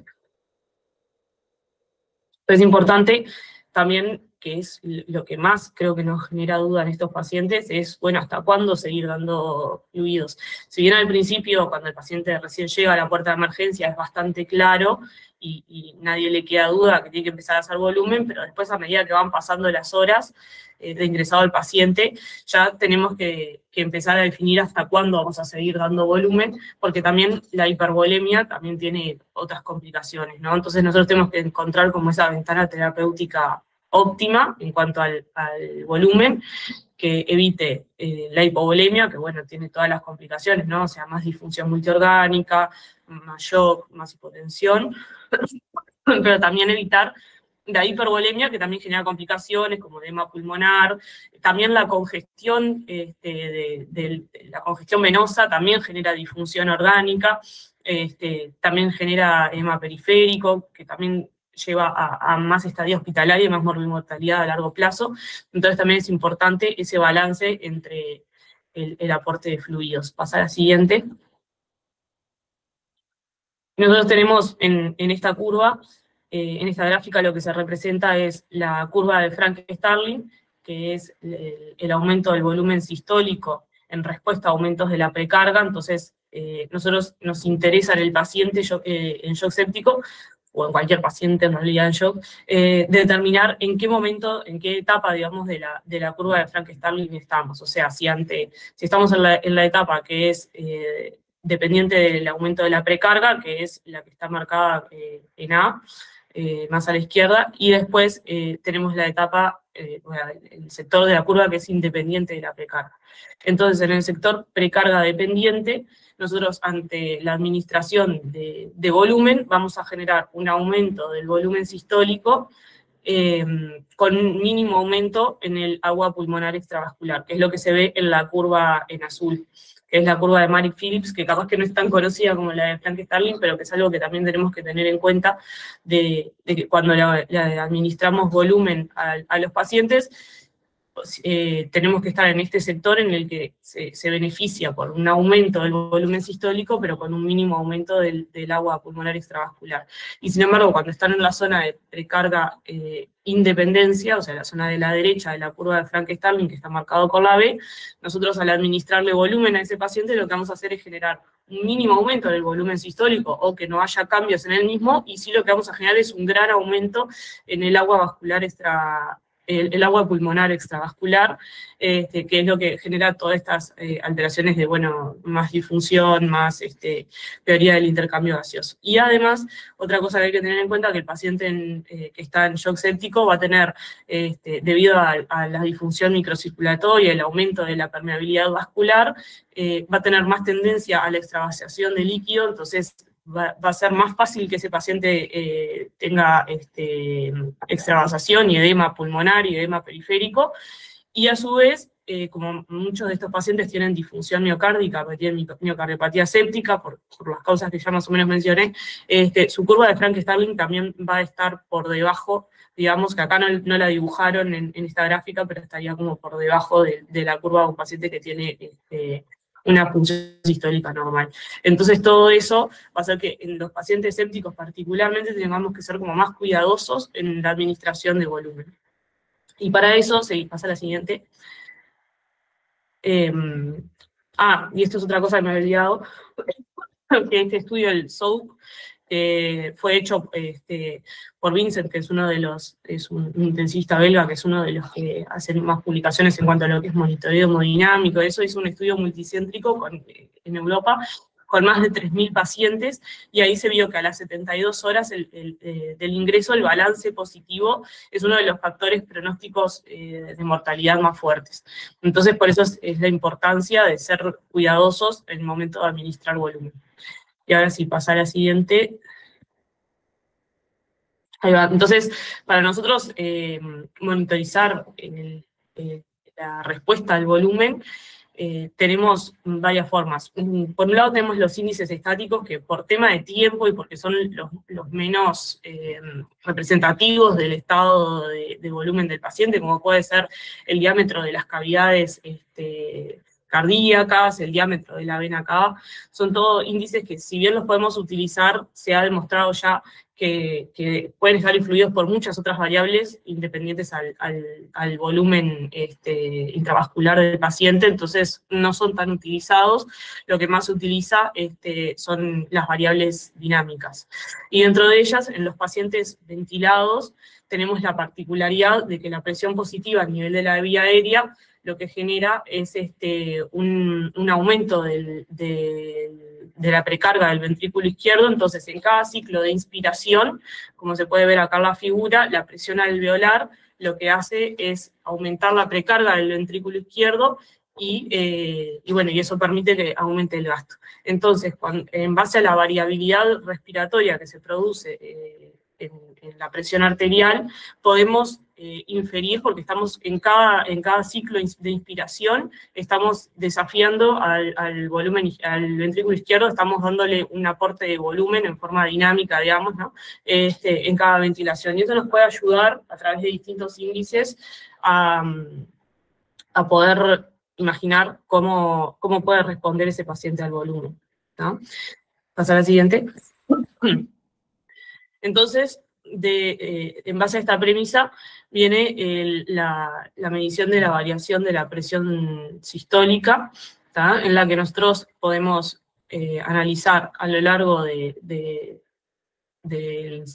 D: Es importante también, que es lo que más creo que nos genera duda en estos pacientes, es, bueno, ¿hasta cuándo seguir dando fluidos? Si bien al principio, cuando el paciente recién llega a la puerta de emergencia, es bastante claro, y nadie le queda duda que tiene que empezar a hacer volumen, pero después, a medida que van pasando las horas de ingresado al paciente, ya tenemos que empezar a definir hasta cuándo vamos a seguir dando volumen, porque también la hipervolemia también tiene otras complicaciones, ¿no? Entonces nosotros tenemos que encontrar como esa ventana terapéutica óptima en cuanto al volumen, que evite la hipovolemia, que bueno, tiene todas las complicaciones, ¿no? O sea, más disfunción multiorgánica, más shock, más hipotensión, pero también evitar la hipervolemia, que también genera complicaciones como edema pulmonar, también la congestión, la congestión venosa también genera disfunción orgánica, también genera edema periférico, que también lleva a más estadía hospitalaria y más mortalidad a largo plazo. Entonces también es importante ese balance entre el aporte de fluidos. Pasa a la siguiente. Nosotros tenemos en esta curva, en esta gráfica, lo que se representa es la curva de Frank-Starling, que es el aumento del volumen sistólico en respuesta a aumentos de la precarga. Entonces, nosotros nos interesa en el paciente en shock séptico, o en cualquier paciente en realidad en shock, determinar en qué momento, en qué etapa, digamos, de la curva de Frank-Starling estamos. O sea, si estamos en la etapa que es dependiente del aumento de la precarga, que es la que está marcada en A, más a la izquierda, y después tenemos la etapa, el sector de la curva que es independiente de la precarga. Entonces, en el sector precarga dependiente, nosotros ante la administración de volumen vamos a generar un aumento del volumen sistólico con un mínimo aumento en el agua pulmonar extravascular, que es lo que se ve en la curva en azul, que es la curva de Marik Phillips, que capaz que no es tan conocida como la de Frank-Starling, pero que es algo que también tenemos que tener en cuenta de que cuando le administramos volumen a los pacientes, tenemos que estar en este sector en el que se beneficia por un aumento del volumen sistólico, pero con un mínimo aumento del agua pulmonar extravascular. Y sin embargo, cuando están en la zona de precarga independencia, o sea, la zona de la derecha de la curva de Frank-Starling, que está marcado con la B, nosotros al administrarle volumen a ese paciente, lo que vamos a hacer es generar un mínimo aumento del volumen sistólico, o que no haya cambios en el mismo, y sí lo que vamos a generar es un gran aumento en el agua vascular el agua pulmonar extravascular, que es lo que genera todas estas alteraciones de, bueno, más disfunción, más teoría del intercambio gaseoso. Y además, otra cosa que hay que tener en cuenta, que el paciente que está en shock séptico va a tener, debido a la disfunción microcirculatoria, el aumento de la permeabilidad vascular, va a tener más tendencia a la extravasación de líquido, entonces va a ser más fácil que ese paciente tenga extravasación y edema pulmonar y edema periférico, y a su vez, como muchos de estos pacientes tienen disfunción miocárdica, tienen miocardiopatía séptica, por las causas que ya más o menos mencioné, su curva de Frank-Starling también va a estar por debajo, digamos que acá no la dibujaron en esta gráfica, pero estaría como por debajo de la curva de un paciente que tiene una función sistólica normal. Entonces todo eso va a hacer que en los pacientes sépticos particularmente tengamos que ser como más cuidadosos en la administración de volumen. Y para eso, pasa a la siguiente. Y esto es otra cosa que me había olvidado, que este estudio, el SOAP, fue hecho por Vincent, que es un intensivista belga, que es uno de los que hacen más publicaciones en cuanto a lo que es monitoreo hemodinámico. Eso hizo un estudio multicéntrico en Europa, con más de 3.000 pacientes, y ahí se vio que a las 72 horas del ingreso, el balance positivo es uno de los factores pronósticos de mortalidad más fuertes. Entonces, por eso es la importancia de ser cuidadosos en el momento de administrar volumen. Y ahora sí, pasar a la siguiente. Ahí va. Entonces, para nosotros monitorizar la respuesta al volumen, tenemos varias formas. Por un lado tenemos los índices estáticos, que por tema de tiempo y porque son los menos representativos del estado de volumen del paciente, como puede ser el diámetro de las cavidades cardíacas, el diámetro de la vena cava, son todos índices que, si bien los podemos utilizar, se ha demostrado ya que pueden estar influidos por muchas otras variables independientes al volumen intravascular del paciente, entonces no son tan utilizados. Lo que más se utiliza son las variables dinámicas. Y dentro de ellas, en los pacientes ventilados, tenemos la particularidad de que la presión positiva a nivel de la vía aérea lo que genera es un aumento de la precarga del ventrículo izquierdo. Entonces, en cada ciclo de inspiración, como se puede ver acá en la figura, la presión alveolar lo que hace es aumentar la precarga del ventrículo izquierdo, y eso permite que aumente el gasto. Entonces, en base a la variabilidad respiratoria que se produce en la presión arterial, podemos inferir, porque estamos en cada ciclo de inspiración, estamos desafiando al volumen, al ventrículo izquierdo, estamos dándole un aporte de volumen en forma dinámica, digamos, ¿no? En cada ventilación. Y eso nos puede ayudar, a través de distintos índices, a poder imaginar cómo puede responder ese paciente al volumen, ¿no? Pasar al siguiente. Entonces, en base a esta premisa, viene la medición de la variación de la presión sistólica, ¿tá? En la que nosotros podemos analizar a lo largo de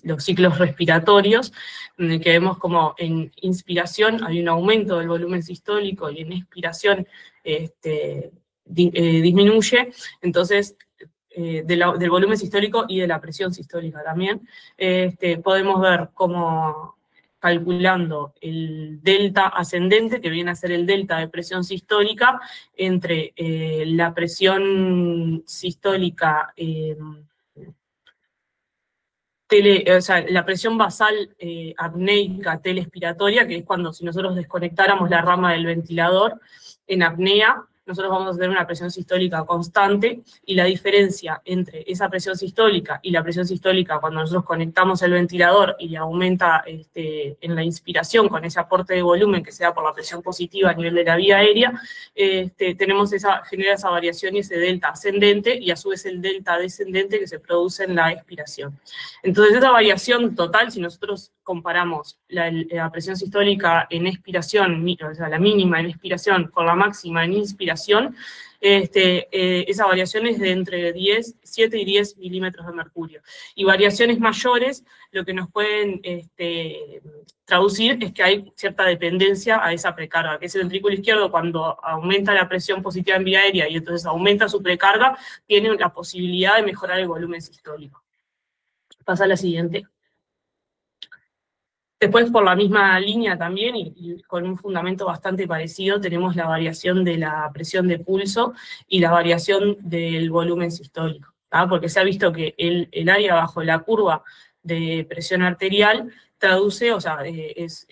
D: los ciclos respiratorios, en que vemos como en inspiración hay un aumento del volumen sistólico y en expiración disminuye. Entonces, del volumen sistólico y de la presión sistólica también, podemos ver cómo, calculando el delta ascendente, que viene a ser el delta de presión sistólica, entre la presión sistólica, la presión basal apneica telespiratoria, que es cuando, si nosotros desconectáramos la rama del ventilador en apnea, nosotros vamos a tener una presión sistólica constante, y la diferencia entre esa presión sistólica y la presión sistólica cuando nosotros conectamos el ventilador y aumenta en la inspiración con ese aporte de volumen que se da por la presión positiva a nivel de la vía aérea, genera esa variación y ese delta ascendente, y a su vez el delta descendente que se produce en la expiración. Entonces esa variación total, si nosotros comparamos la presión sistólica en expiración, o sea, la mínima en expiración con la máxima en inspiración, esa variación es de entre 7 y 10 milímetros de mercurio. Y variaciones mayores, lo que nos pueden traducir es que hay cierta dependencia a esa precarga, que ese ventrículo izquierdo, cuando aumenta la presión positiva en vía aérea y entonces aumenta su precarga, tiene la posibilidad de mejorar el volumen sistólico. Pasa a la siguiente. Después, por la misma línea también, y con un fundamento bastante parecido, tenemos la variación de la presión de pulso y la variación del volumen sistólico, ¿tá? Porque se ha visto que el área bajo la curva de presión arterial traduce, o sea, es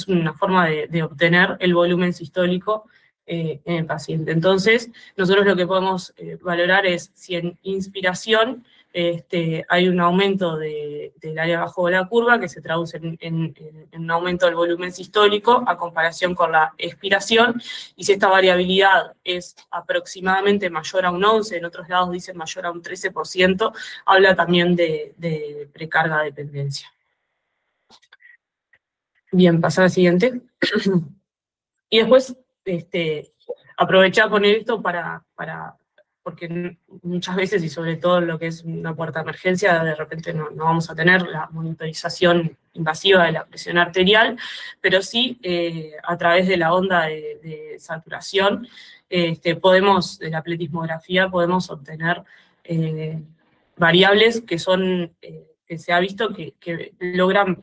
D: una forma de obtener el volumen sistólico en el paciente. Entonces, nosotros lo que podemos valorar es si en inspiración hay un aumento del área bajo de la curva que se traduce en un aumento del volumen sistólico a comparación con la expiración, y si esta variabilidad es aproximadamente mayor a un 11%, en otros lados dicen mayor a un 13%, habla también de precarga dependencia. Bien, pasar al siguiente. Y después, aprovechar poner esto porque muchas veces, y sobre todo en lo que es una puerta de emergencia, de repente no vamos a tener la monitorización invasiva de la presión arterial, pero sí a través de la onda de saturación, de la pletismografía, podemos obtener variables que son, que se ha visto que logran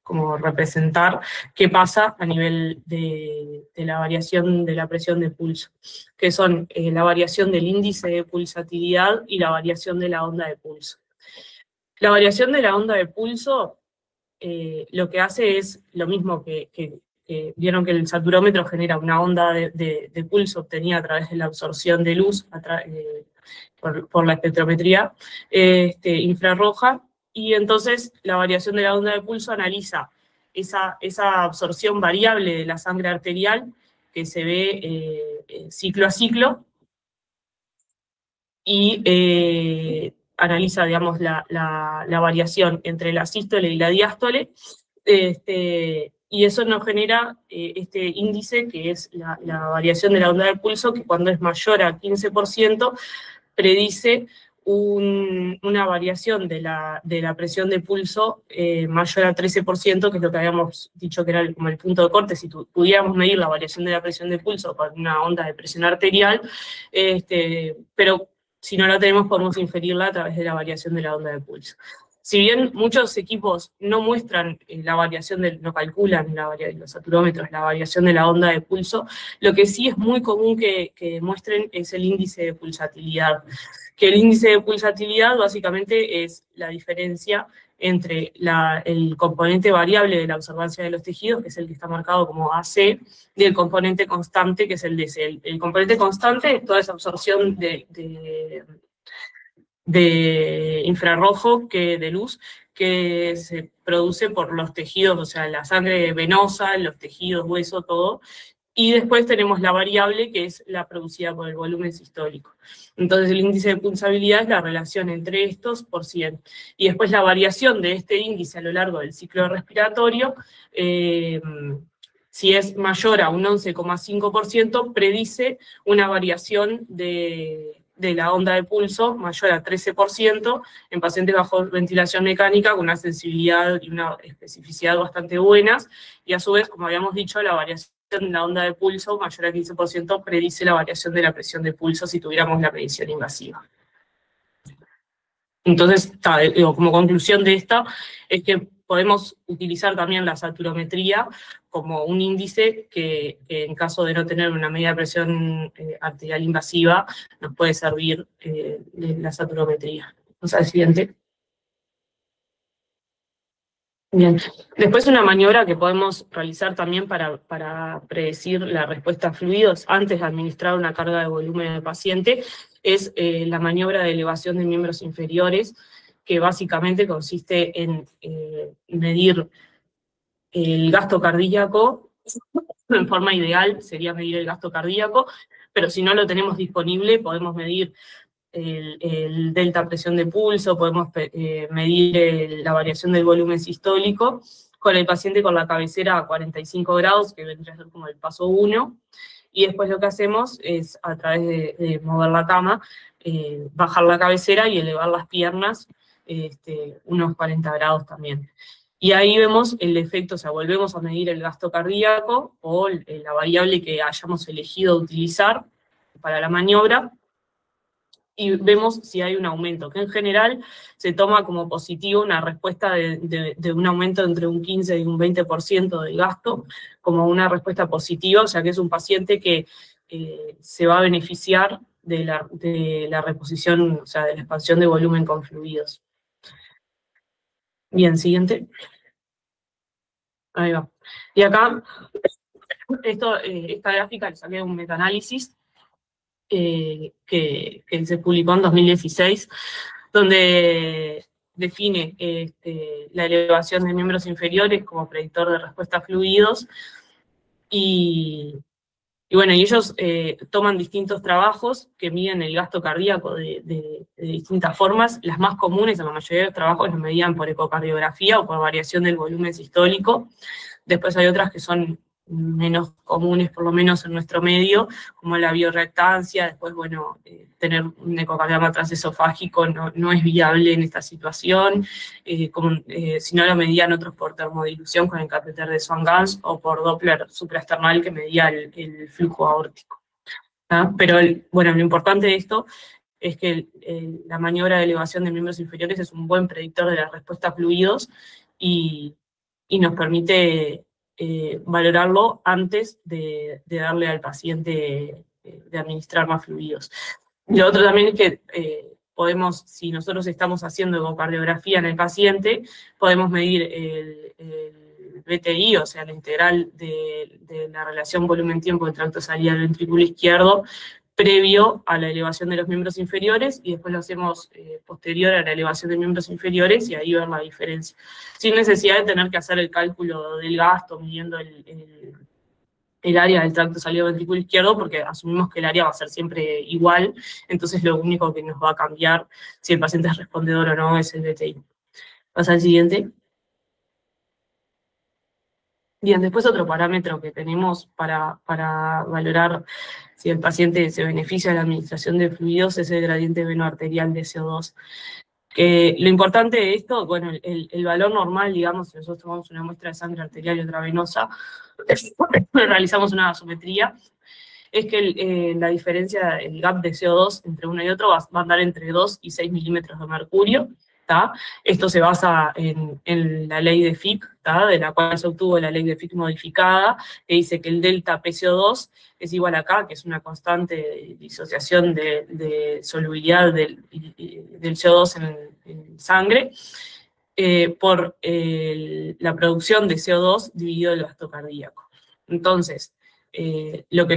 D: como representar qué pasa a nivel de la variación de la presión de pulso, que son la variación del índice de pulsatividad y la variación de la onda de pulso. La variación de la onda de pulso lo que hace es lo mismo que vieron que el saturómetro genera una onda de pulso obtenida a través de la absorción de luz por la espectrometría infrarroja. Y entonces la variación de la onda de pulso analiza esa absorción variable de la sangre arterial que se ve ciclo a ciclo, y analiza, digamos, la variación entre la sístole y la diástole, y eso nos genera este índice que es la variación de la onda de pulso, que cuando es mayor a 15% predice una variación de la presión de pulso mayor a 13%, que es lo que habíamos dicho que era como el punto de corte. Si pudiéramos medir la variación de la presión de pulso con una onda de presión arterial, pero si no la tenemos podemos inferirla a través de la variación de la onda de pulso. Si bien muchos equipos no muestran la variación, no calculan los saturómetros, la variación de la onda de pulso, lo que sí es muy común que muestren es el índice de pulsatilidad. Que el índice de pulsatilidad básicamente es la diferencia entre el componente variable de la observancia de los tejidos, que es el que está marcado como AC, y el componente constante, que es el DC. El componente constante es toda esa absorción de infrarrojo, de luz, que se produce por los tejidos, o sea, la sangre venosa, los tejidos, hueso, todo. Y después tenemos la variable, que es la producida por el volumen sistólico. Entonces el índice de pulsabilidad es la relación entre estos por 100. Y después la variación de este índice a lo largo del ciclo respiratorio, si es mayor a un 11,5%, predice una variación de la onda de pulso mayor a 13% en pacientes bajo ventilación mecánica con una sensibilidad y una especificidad bastante buenas, y a su vez, como habíamos dicho, la variación de la onda de pulso mayor a 15% predice la variación de la presión de pulso si tuviéramos la medición invasiva. Entonces, como conclusión de esto, es que podemos utilizar también la saturometría como un índice que en caso de no tener una medida de presión arterial invasiva, nos puede servir la saturometría. Vamos al siguiente. Bien, después una maniobra que podemos realizar también para predecir la respuesta a fluidos antes de administrar una carga de volumen al paciente es la maniobra de elevación de miembros inferiores, que básicamente consiste en medir el gasto cardíaco. En forma ideal sería medir el gasto cardíaco, pero si no lo tenemos disponible podemos medir el delta presión de pulso, podemos medir la variación del volumen sistólico con el paciente con la cabecera a 45 grados, que vendría a ser como el paso 1, y después lo que hacemos es, a través de mover la cama, bajar la cabecera y elevar las piernas unos 40 grados también. Y ahí vemos el efecto, o sea, volvemos a medir el gasto cardíaco o la variable que hayamos elegido utilizar para la maniobra, y vemos si hay un aumento, que en general se toma como positivo una respuesta de un aumento entre un 15 y un 20% del gasto, como una respuesta positiva, o sea que es un paciente que se va a beneficiar de la reposición, o sea, de la expansión de volumen con fluidos. Bien, siguiente. Ahí va. Y acá, esta gráfica le saqué un metaanálisis que se publicó en 2016, donde define la elevación de miembros inferiores como predictor de respuesta a fluidos, y bueno, y ellos toman distintos trabajos que miden el gasto cardíaco de distintas formas. Las más comunes, en la mayoría de los trabajos, los medían por ecocardiografía o por variación del volumen sistólico. Después hay otras que son menos comunes, por lo menos en nuestro medio, como la bioreactancia. Después, bueno, tener un ecocardiograma transesofágico no es viable en esta situación, si no lo medían otros por termodilución con el catéter de Swan-Ganz o por Doppler supraesternal que medía el flujo aórtico. ¿Ah? Pero, bueno, lo importante de esto es que la maniobra de elevación de miembros inferiores es un buen predictor de la respuesta a fluidos y nos permite valorarlo antes de darle al paciente, de administrar más fluidos. Lo otro también es que podemos, si nosotros estamos haciendo ecocardiografía en el paciente, podemos medir el BTI, o sea, la integral de la relación volumen-tiempo del tracto salida del ventrículo izquierdo, previo a la elevación de los miembros inferiores, y después lo hacemos posterior a la elevación de miembros inferiores, y ahí ver la diferencia. Sin necesidad de tener que hacer el cálculo del gasto, midiendo el área del tracto salido ventrículo izquierdo, porque asumimos que el área va a ser siempre igual, entonces lo único que nos va a cambiar si el paciente es respondedor o no es el BTI. Pasa al siguiente. Bien, después otro parámetro que tenemos para valorar si el paciente se beneficia de la administración de fluidos es el gradiente venoarterial de CO2. Lo importante de esto, bueno, el valor normal, digamos, si nosotros tomamos una muestra de sangre arterial y otra venosa, realizamos una gasometría, es que la diferencia, el gap de CO2 entre uno y otro va a andar entre 2 y 6 milímetros de mercurio. ¿tá? Esto se basa en la ley de Fick, ¿tá? De la cual se obtuvo la ley de Fick modificada, que dice que el delta PCO2 es igual a K, que es una constante de disociación de solubilidad del CO2 en sangre, por la producción de CO2 dividido el gasto cardíaco. Entonces, lo que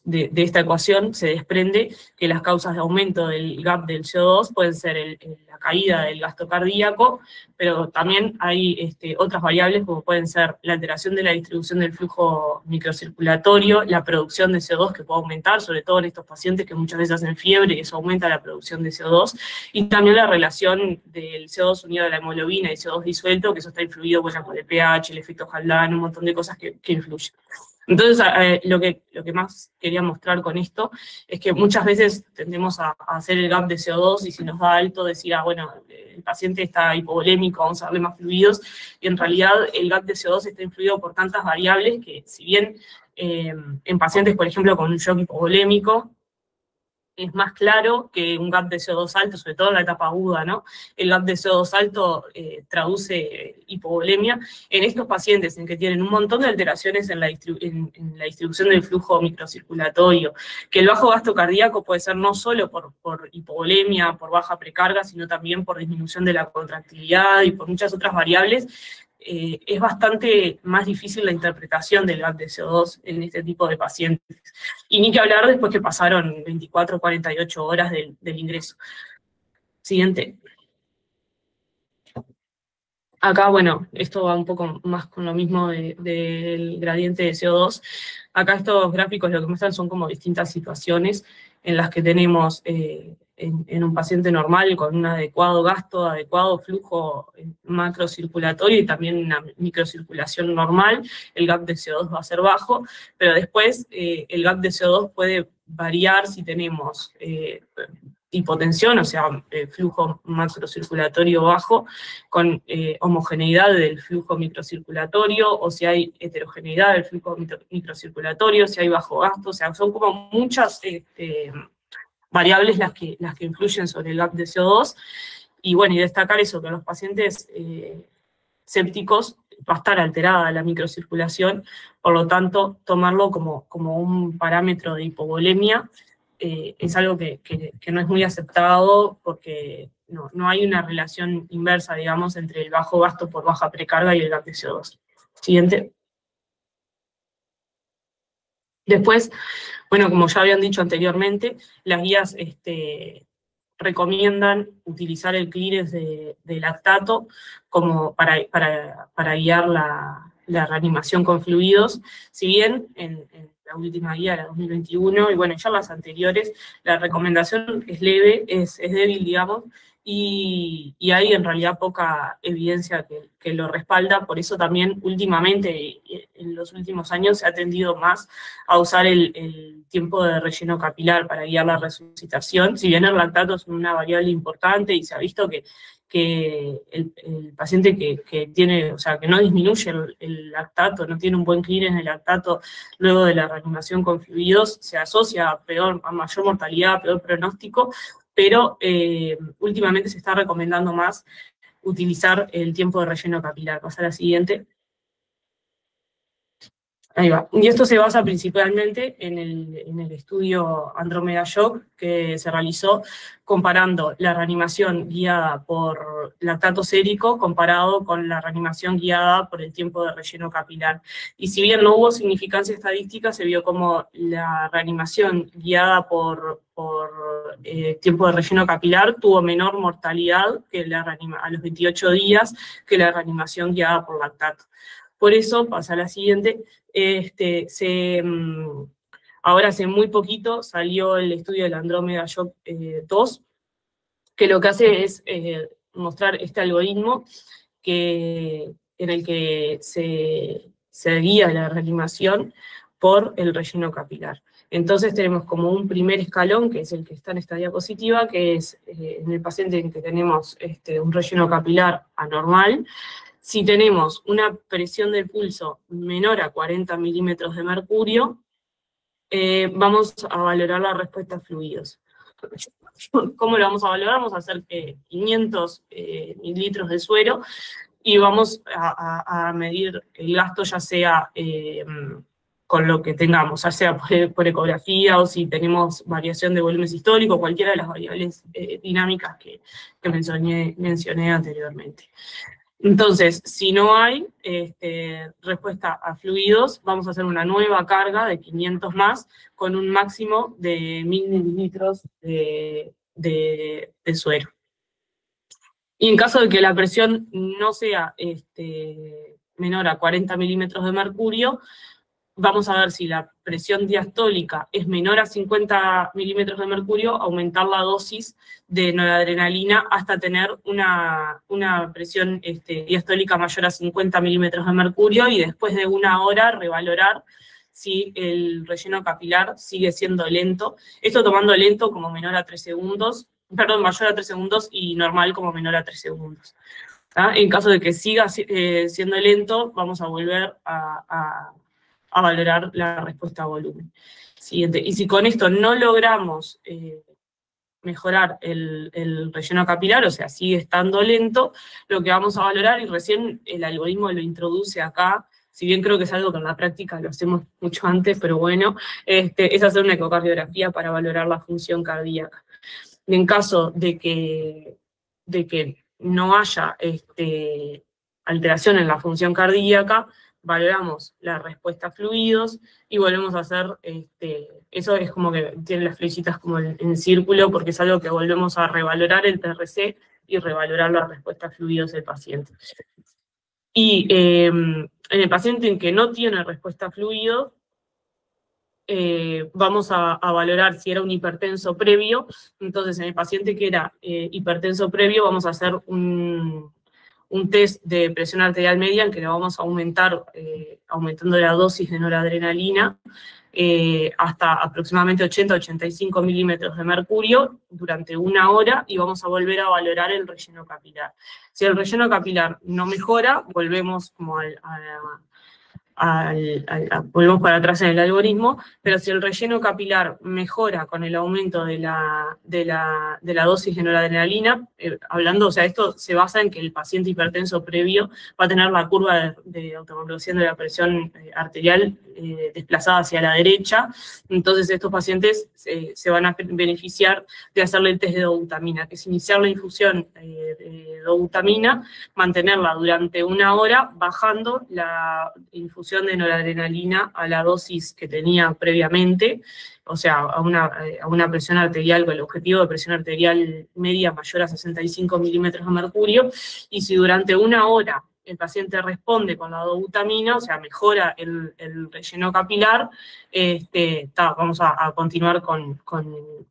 D: de esta ecuación se desprende que las causas de aumento del gap del CO2 pueden ser la caída del gasto cardíaco, pero también hay otras variables como pueden ser la alteración de la distribución del flujo microcirculatorio, la producción de CO2 que puede aumentar, sobre todo en estos pacientes que muchas veces hacen fiebre y eso aumenta la producción de CO2, y también la relación del CO2 unido a la hemoglobina y CO2 disuelto, que eso está influido por el pH, el efecto Haldane, un montón de cosas que influyen. Entonces, lo que más quería mostrar con esto es que muchas veces tendemos a hacer el gap de CO2 y si nos da alto decir, bueno, el paciente está hipovolémico, vamos a darle más fluidos, y en realidad el gap de CO2 está influido por tantas variables que si bien en pacientes, por ejemplo, con un shock hipovolémico, es más claro que un gap de CO2 alto, sobre todo en la etapa aguda, ¿no? El gap de CO2 alto traduce hipovolemia. En estos pacientes en que tienen un montón de alteraciones en la distribución del flujo microcirculatorio, que el bajo gasto cardíaco puede ser no solo por hipovolemia, por baja precarga, sino también por disminución de la contractilidad y por muchas otras variables, es bastante más difícil la interpretación del gap de CO2 en este tipo de pacientes. Y ni que hablar después que pasaron 24 o 48 horas del ingreso. Siguiente. Acá, bueno, esto va un poco más con lo mismo del gradiente de CO2. Acá estos gráficos lo que muestran son como distintas situaciones en las que tenemos en un paciente normal con un adecuado gasto, adecuado flujo macrocirculatorio y también una microcirculación normal, el gap de CO2 va a ser bajo, pero después el gap de CO2 puede variar si tenemos hipotensión, o sea, flujo macrocirculatorio bajo, con homogeneidad del flujo microcirculatorio, o si hay heterogeneidad del flujo microcirculatorio, si hay bajo gasto, o sea, son como muchas variables las que influyen sobre el gap de CO2, y bueno, y destacar eso, que en los pacientes sépticos va a estar alterada la microcirculación, por lo tanto, tomarlo como un parámetro de hipovolemia es algo que no es muy aceptado, porque no hay una relación inversa, digamos, entre el bajo gasto por baja precarga y el gap de CO2. Siguiente. Después, bueno, como ya habían dicho anteriormente, las guías recomiendan utilizar el clearance de lactato como para guiar la reanimación con fluidos, si bien en la última guía, la 2021, y bueno, ya las anteriores, la recomendación es leve, es débil, digamos, y hay en realidad poca evidencia que lo respalda, por eso también últimamente, en los últimos años, se ha tendido más a usar el tiempo de relleno capilar para guiar la resucitación, si bien el lactato es una variable importante y se ha visto que el paciente que tiene, o sea, que no disminuye el lactato, no tiene un buen clearance del lactato luego de la reanimación con fluidos, se asocia a mayor mortalidad, a peor pronóstico, pero últimamente se está recomendando más utilizar el tiempo de relleno capilar. Pasa a la siguiente. Ahí va. Y esto se basa principalmente en el estudio Andromeda Shock que se realizó comparando la reanimación guiada por lactato sérico comparado con la reanimación guiada por el tiempo de relleno capilar. Y si bien no hubo significancia estadística, se vio como la reanimación guiada por tiempo de relleno capilar tuvo menor mortalidad que a los 28 días que la reanimación guiada por lactato. Por eso, pasa a la siguiente, ahora hace muy poquito salió el estudio del Andromeda Shock 2, que lo que hace es mostrar este algoritmo en el que se guía la reanimación por el relleno capilar. Entonces tenemos como un primer escalón, que es el que está en esta diapositiva, que es en el paciente en que tenemos un relleno capilar anormal. Si tenemos una presión del pulso menor a 40 milímetros de mercurio, vamos a valorar la respuesta a fluidos. ¿Cómo lo vamos a valorar? Vamos a hacer 500 mililitros de suero y vamos a medir el gasto, ya sea con lo que tengamos, ya sea por ecografía o si tenemos variación de volumen sistólico, cualquiera de las variables dinámicas que mencioné anteriormente. Entonces, si no hay respuesta a fluidos, vamos a hacer una nueva carga de 500 más, con un máximo de 1000 mililitros de suero. Y en caso de que la presión no sea menor a 40 milímetros de mercurio, vamos a ver si la presión diastólica es menor a 50 milímetros de mercurio, aumentar la dosis de noradrenalina hasta tener una presión diastólica mayor a 50 milímetros de mercurio, y después de 1 hora revalorar si el relleno capilar sigue siendo lento. Esto tomando lento como menor a 3 segundos, perdón, mayor a 3 segundos y normal como menor a 3 segundos. ¿Tá? En caso de que siga siendo lento, vamos a volver a valorar la respuesta a volumen. Siguiente. Y si con esto no logramos mejorar el relleno capilar, o sea, sigue estando lento, lo que vamos a valorar, y recién el algoritmo lo introduce acá, si bien creo que es algo que en la práctica lo hacemos mucho antes, pero bueno, es hacer una ecocardiografía para valorar la función cardíaca. Y en caso de que no haya alteración en la función cardíaca, valoramos la respuesta a fluidos y volvemos a hacer, eso es como que tiene las flechitas como en círculo, porque es algo que volvemos a revalorar el TRC y revalorar la respuesta a fluidos del paciente. Y en el paciente en que no tiene respuesta a fluidos, vamos a valorar si era un hipertenso previo. Entonces, en el paciente que era hipertenso previo, vamos a hacer un test de presión arterial media en que le vamos a aumentar, aumentando la dosis de noradrenalina, hasta aproximadamente 80-85 milímetros de mercurio durante 1 hora, y vamos a volver a valorar el relleno capilar. Si el relleno capilar no mejora, volvemos como volvemos para atrás en el algoritmo, pero si el relleno capilar mejora con el aumento de la dosis de noradrenalina, hablando, o sea, esto se basa en que el paciente hipertenso previo va a tener la curva de autoconclusión de la presión arterial desplazada hacia la derecha. Entonces estos pacientes se van a beneficiar de hacerle el test de dobutamina, que es iniciar la infusión de dobutamina, mantenerla durante 1 hora, bajando la infusión de noradrenalina a la dosis que tenía previamente, o sea, a una presión arterial, con el objetivo de presión arterial media mayor a 65 milímetros de mercurio, y si durante 1 hora el paciente responde con la dobutamina, o sea, mejora el relleno capilar, vamos a continuar con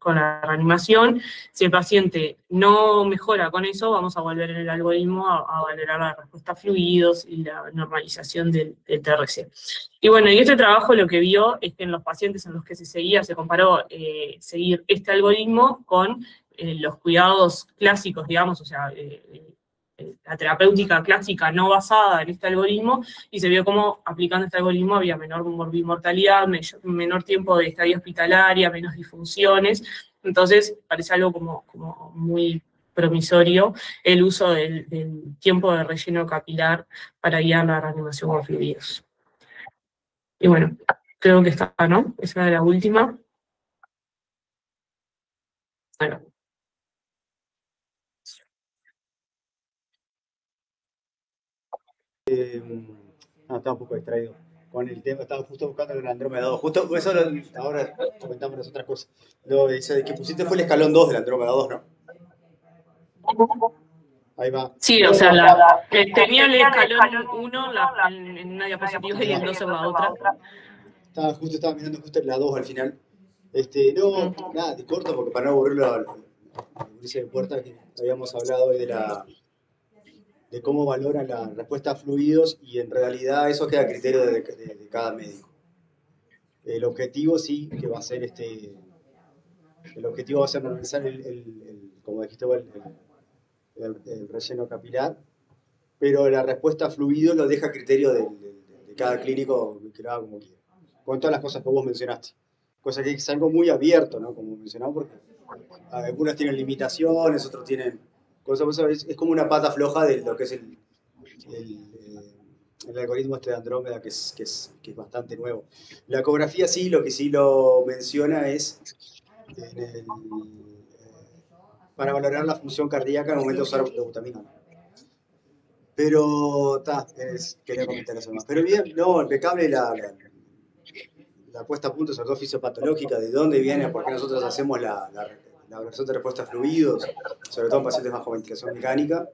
D: la reanimación. Si el paciente no mejora con eso, vamos a volver en el algoritmo a valorar la respuesta a fluidos y la normalización del TRC. Y bueno, y este trabajo lo que vio es que en los pacientes en los que se comparó seguir este algoritmo con los cuidados clásicos, digamos, o sea, la terapéutica clásica no basada en este algoritmo, y se vio cómo aplicando este algoritmo había menor mortalidad, menor tiempo de estadía hospitalaria, menos disfunciones. Entonces parece algo como muy promisorio el uso del tiempo de relleno capilar para guiar la reanimación con fluidos. Y bueno, creo que está, ¿no? Esa era la última. Bueno.
B: Estaba un poco distraído con el tema, estaba justo buscando el Andrómeda 2. Justo eso ahora comentamos las otras cosas. Lo que pusiste fue el escalón 2 del Andrómeda 2, ¿no? Ahí va.
D: Sí, o sea, tenía el escalón 1 en una diapositiva y el 2 en la otra.
B: Estaba mirando justo la 2 al final. Nada, te corto porque para no aburrirlo a la de Puerta, que habíamos hablado hoy de cómo valoran la respuesta a fluidos, y en realidad eso queda a criterio de cada médico. El objetivo sí que va a ser el objetivo va a ser normalizar como dijiste vos, el relleno capilar, pero la respuesta a fluidos lo deja a criterio de cada clínico, que lo haga como quiera. Con todas las cosas que vos mencionaste. Cosa que es algo muy abierto, ¿no? Como mencionamos, porque algunos tienen limitaciones, otros tienen cosas, es como una pata floja de lo que es el algoritmo de Andrómeda, que es bastante nuevo. La ecografía sí, lo que sí lo menciona es para valorar la función cardíaca en el momento de usar dobutamina. Pero, quería comentar eso más. Pero bien, no, impecable la puesta a punto, sobre todo fisiopatológica, de dónde viene, por qué nosotros hacemos la versión de respuesta a fluidos, sobre todo en pacientes bajo ventilación mecánica,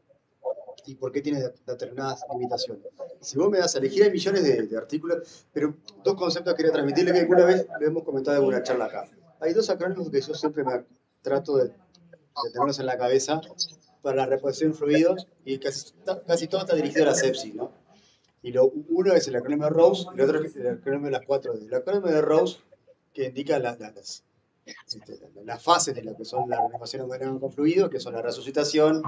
B: y por qué tiene determinadas limitaciones. Si vos me das a elegir, hay millones de artículos, pero 2 conceptos quería transmitirle que alguna vez lo hemos comentado en una charla acá. Hay 2 acrónimos que yo siempre trato de tenerlos en la cabeza para la reposición de fluidos, y casi todo está dirigido a la sepsis, ¿no? Y uno es el acrónimo de Rose, y el otro es el acrónimo de las 4D. El acrónimo de Rose, que indica las fases de lo que son la reanimación hemodinámica con fluidos, que son la resucitación,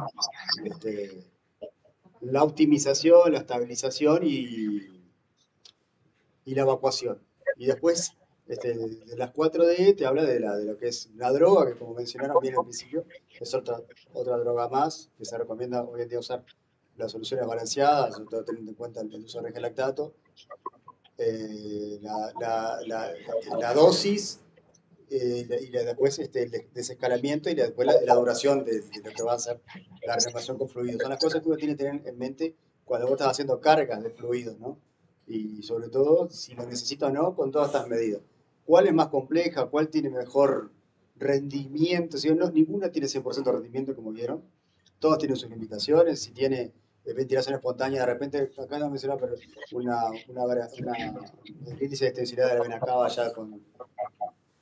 B: la optimización, la estabilización y la evacuación. Y después, de las 4D, te habla de lo que es la droga, que como mencionaron bien al principio, es otra droga más que se recomienda hoy en día usar las soluciones balanceadas, sobre todo teniendo en cuenta el uso de regelactato, la dosis, y después el desescalamiento, y después la duración de lo que va a ser la reanimación con fluidos. Son las cosas que uno tiene que tener en mente cuando vos estás haciendo cargas de fluidos, ¿no? Y sobre todo, si lo necesito o no, con todas estas medidas. ¿Cuál es más compleja? ¿Cuál tiene mejor rendimiento? Si no, ninguna tiene 100% de rendimiento, como vieron. Todas tienen sus limitaciones. Si tiene ventilación espontánea, de repente, acá no mencionaba, pero el índice de extensibilidad de la vena cava ya con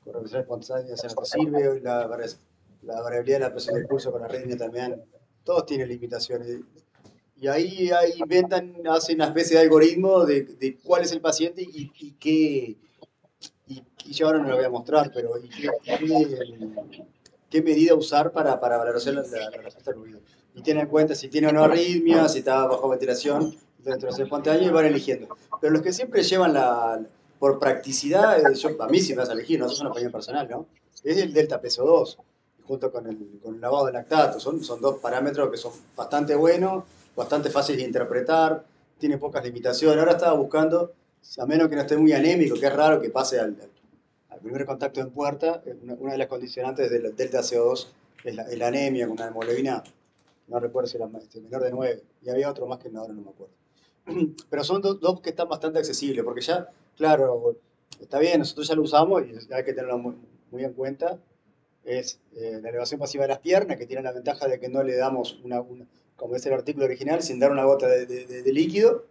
B: revisión espontánea ya no te sirve, la variabilidad de la presión del pulso con arritmia también, todos tienen limitaciones. Y ahí hacen una especie de algoritmo de cuál es el paciente y qué, y yo ahora no lo voy a mostrar, pero qué medida usar para valorar la respuesta al ruido. Y tienen en cuenta si tiene o no arritmia, si está bajo ventilación, ventilación espontánea, y van eligiendo. Pero los que siempre llevan por practicidad, a mí si me vas a elegir, no, eso es una opinión personal, ¿no? Es el delta peso 2, junto con el lavado de lactato. Son dos parámetros que son bastante buenos, bastante fáciles de interpretar, tiene pocas limitaciones. Ahora estaba buscando, a menos que no esté muy anémico, que es raro que pase al primer contacto en puerta, una de las condicionantes del delta CO2 es la anemia con una hemoglobina, no recuerdo si era menor de 9, y había otro más que ahora no me acuerdo. Pero son dos que están bastante accesibles, porque ya, claro, está bien, nosotros ya lo usamos y hay que tenerlo muy en cuenta. Es la elevación pasiva de las piernas, que tiene la ventaja de que no le damos como es el artículo original, sin dar una gota de líquido.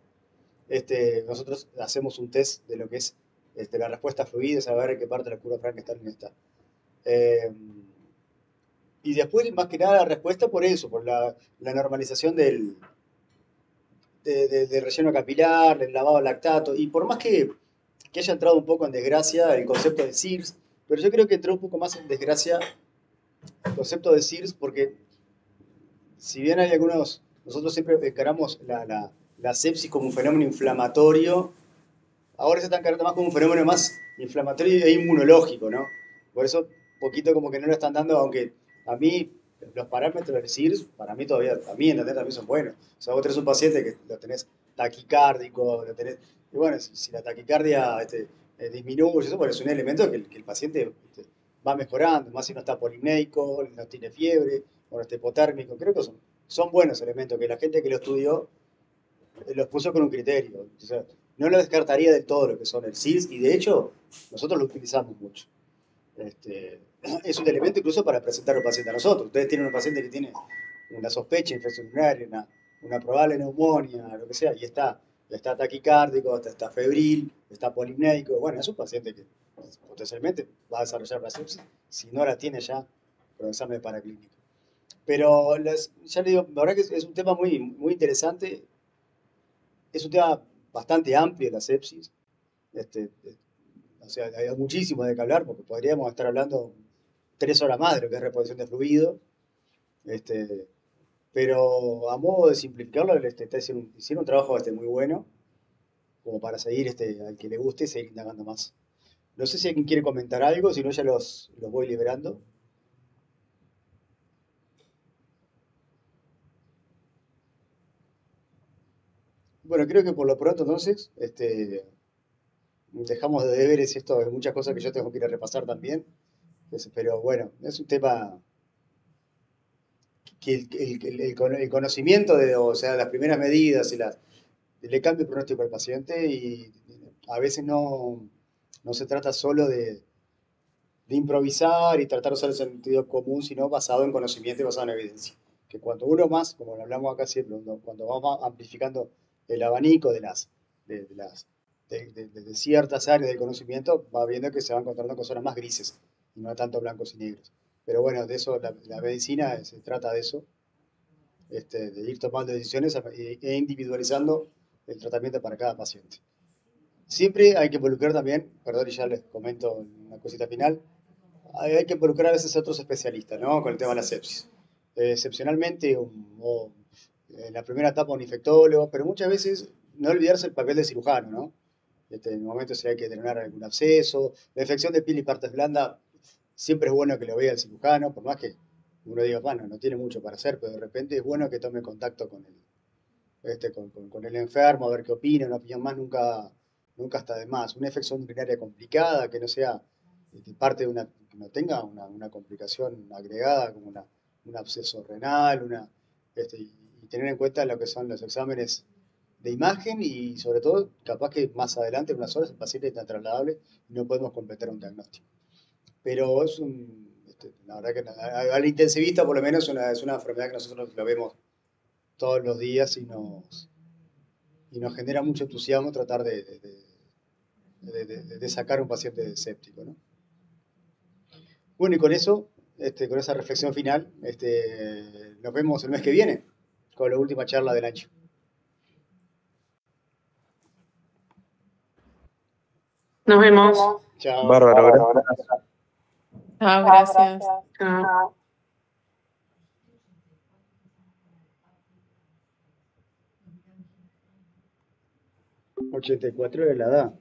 B: Nosotros hacemos un test de lo que es la respuesta fluida, saber en qué parte de la curva franca está. Y después, más que nada, la respuesta por eso, por la normalización del relleno capilar, el lavado de lactato, y por más que haya entrado un poco en desgracia el concepto de SIRS, pero yo creo que entró un poco más en desgracia el concepto de SIRS porque si bien hay algunos, nosotros siempre encaramos la sepsis como un fenómeno inflamatorio, ahora se está encarando más como un fenómeno más inflamatorio e inmunológico, ¿no? Por eso, poquito como que no lo están dando, aunque a mí los parámetros del CIRS, para mí todavía, a mí entender también son buenos. O sea, vos tenés un paciente que lo tenés taquicárdico, y bueno, si la taquicardia disminuye, eso, bueno, es un elemento que el paciente va mejorando, más si no está polimneico, no tiene fiebre, o no está hipotérmico. Creo que son buenos elementos que la gente que lo estudió los puso con un criterio. O sea, no lo descartaría del todo lo que son el SIRS, y de hecho, nosotros lo utilizamos mucho. Es un elemento incluso para presentar a un paciente a nosotros. Ustedes tienen un paciente que tiene una sospecha de infección urinaria, una probable neumonía, lo que sea, y está taquicárdico, está febril, está polimneico. Bueno, es un paciente que potencialmente va a desarrollar la sepsis, si no la tiene ya por examen paraclínico. Pero ya le digo, la verdad que es un tema muy, muy interesante. Es un tema bastante amplio la sepsis. O sea, hay muchísimo de qué hablar porque podríamos estar hablando 3 horas más de lo que es reposición de fluido. Pero a modo de simplificarlo, hicieron un trabajo muy bueno como para seguir, al que le guste, seguir indagando más. No sé si alguien quiere comentar algo, si no ya los voy liberando. Bueno, creo que por lo pronto entonces, dejamos de deberes esto, hay muchas cosas que yo tengo que ir a repasar también. Pero bueno, es un tema que el conocimiento o sea, las primeras medidas le cambia el pronóstico al paciente, y a veces no se trata solo de improvisar y tratar de usar el sentido común, sino basado en conocimiento y basado en evidencia. Que cuando uno más, como lo hablamos acá siempre, cuando vamos amplificando el abanico de ciertas áreas del conocimiento, va viendo que se van encontrando cosas más grises y no tanto blancos y negros. Pero bueno, de eso la medicina se trata de eso, de ir tomando decisiones e individualizando el tratamiento para cada paciente. Siempre hay que involucrar también, perdón, y ya les comento una cosita final, hay que involucrar a veces a otros especialistas, ¿no? Con el tema de la sepsis. Excepcionalmente, en la primera etapa un infectólogo, pero muchas veces no olvidarse el papel del cirujano, ¿no? En el momento si hay que drenar algún absceso, la infección de piel y partes blandas, siempre es bueno que lo vea el cirujano, por más que uno diga, bueno, no tiene mucho para hacer, pero de repente es bueno que tome contacto con el enfermo, a ver qué opina. Una opinión más nunca está de más. Una infección urinaria complicada, que no sea parte de que no tenga una complicación agregada, como un absceso renal, y tener en cuenta lo que son los exámenes de imagen, y sobre todo, capaz que más adelante, en unas horas, el paciente está trasladable y no podemos completar un diagnóstico. Pero la verdad que al intensivista por lo menos es una enfermedad que nosotros lo vemos todos los días y nos genera mucho entusiasmo tratar de sacar a un paciente séptico, ¿no? Bueno, y con eso, con esa reflexión final, nos vemos el mes que viene con la última charla del año.
D: Nos vemos.
B: Chao.
C: Bárbaro, gracias.
E: Chao, gracias.
D: Chao.
B: 84 de la edad.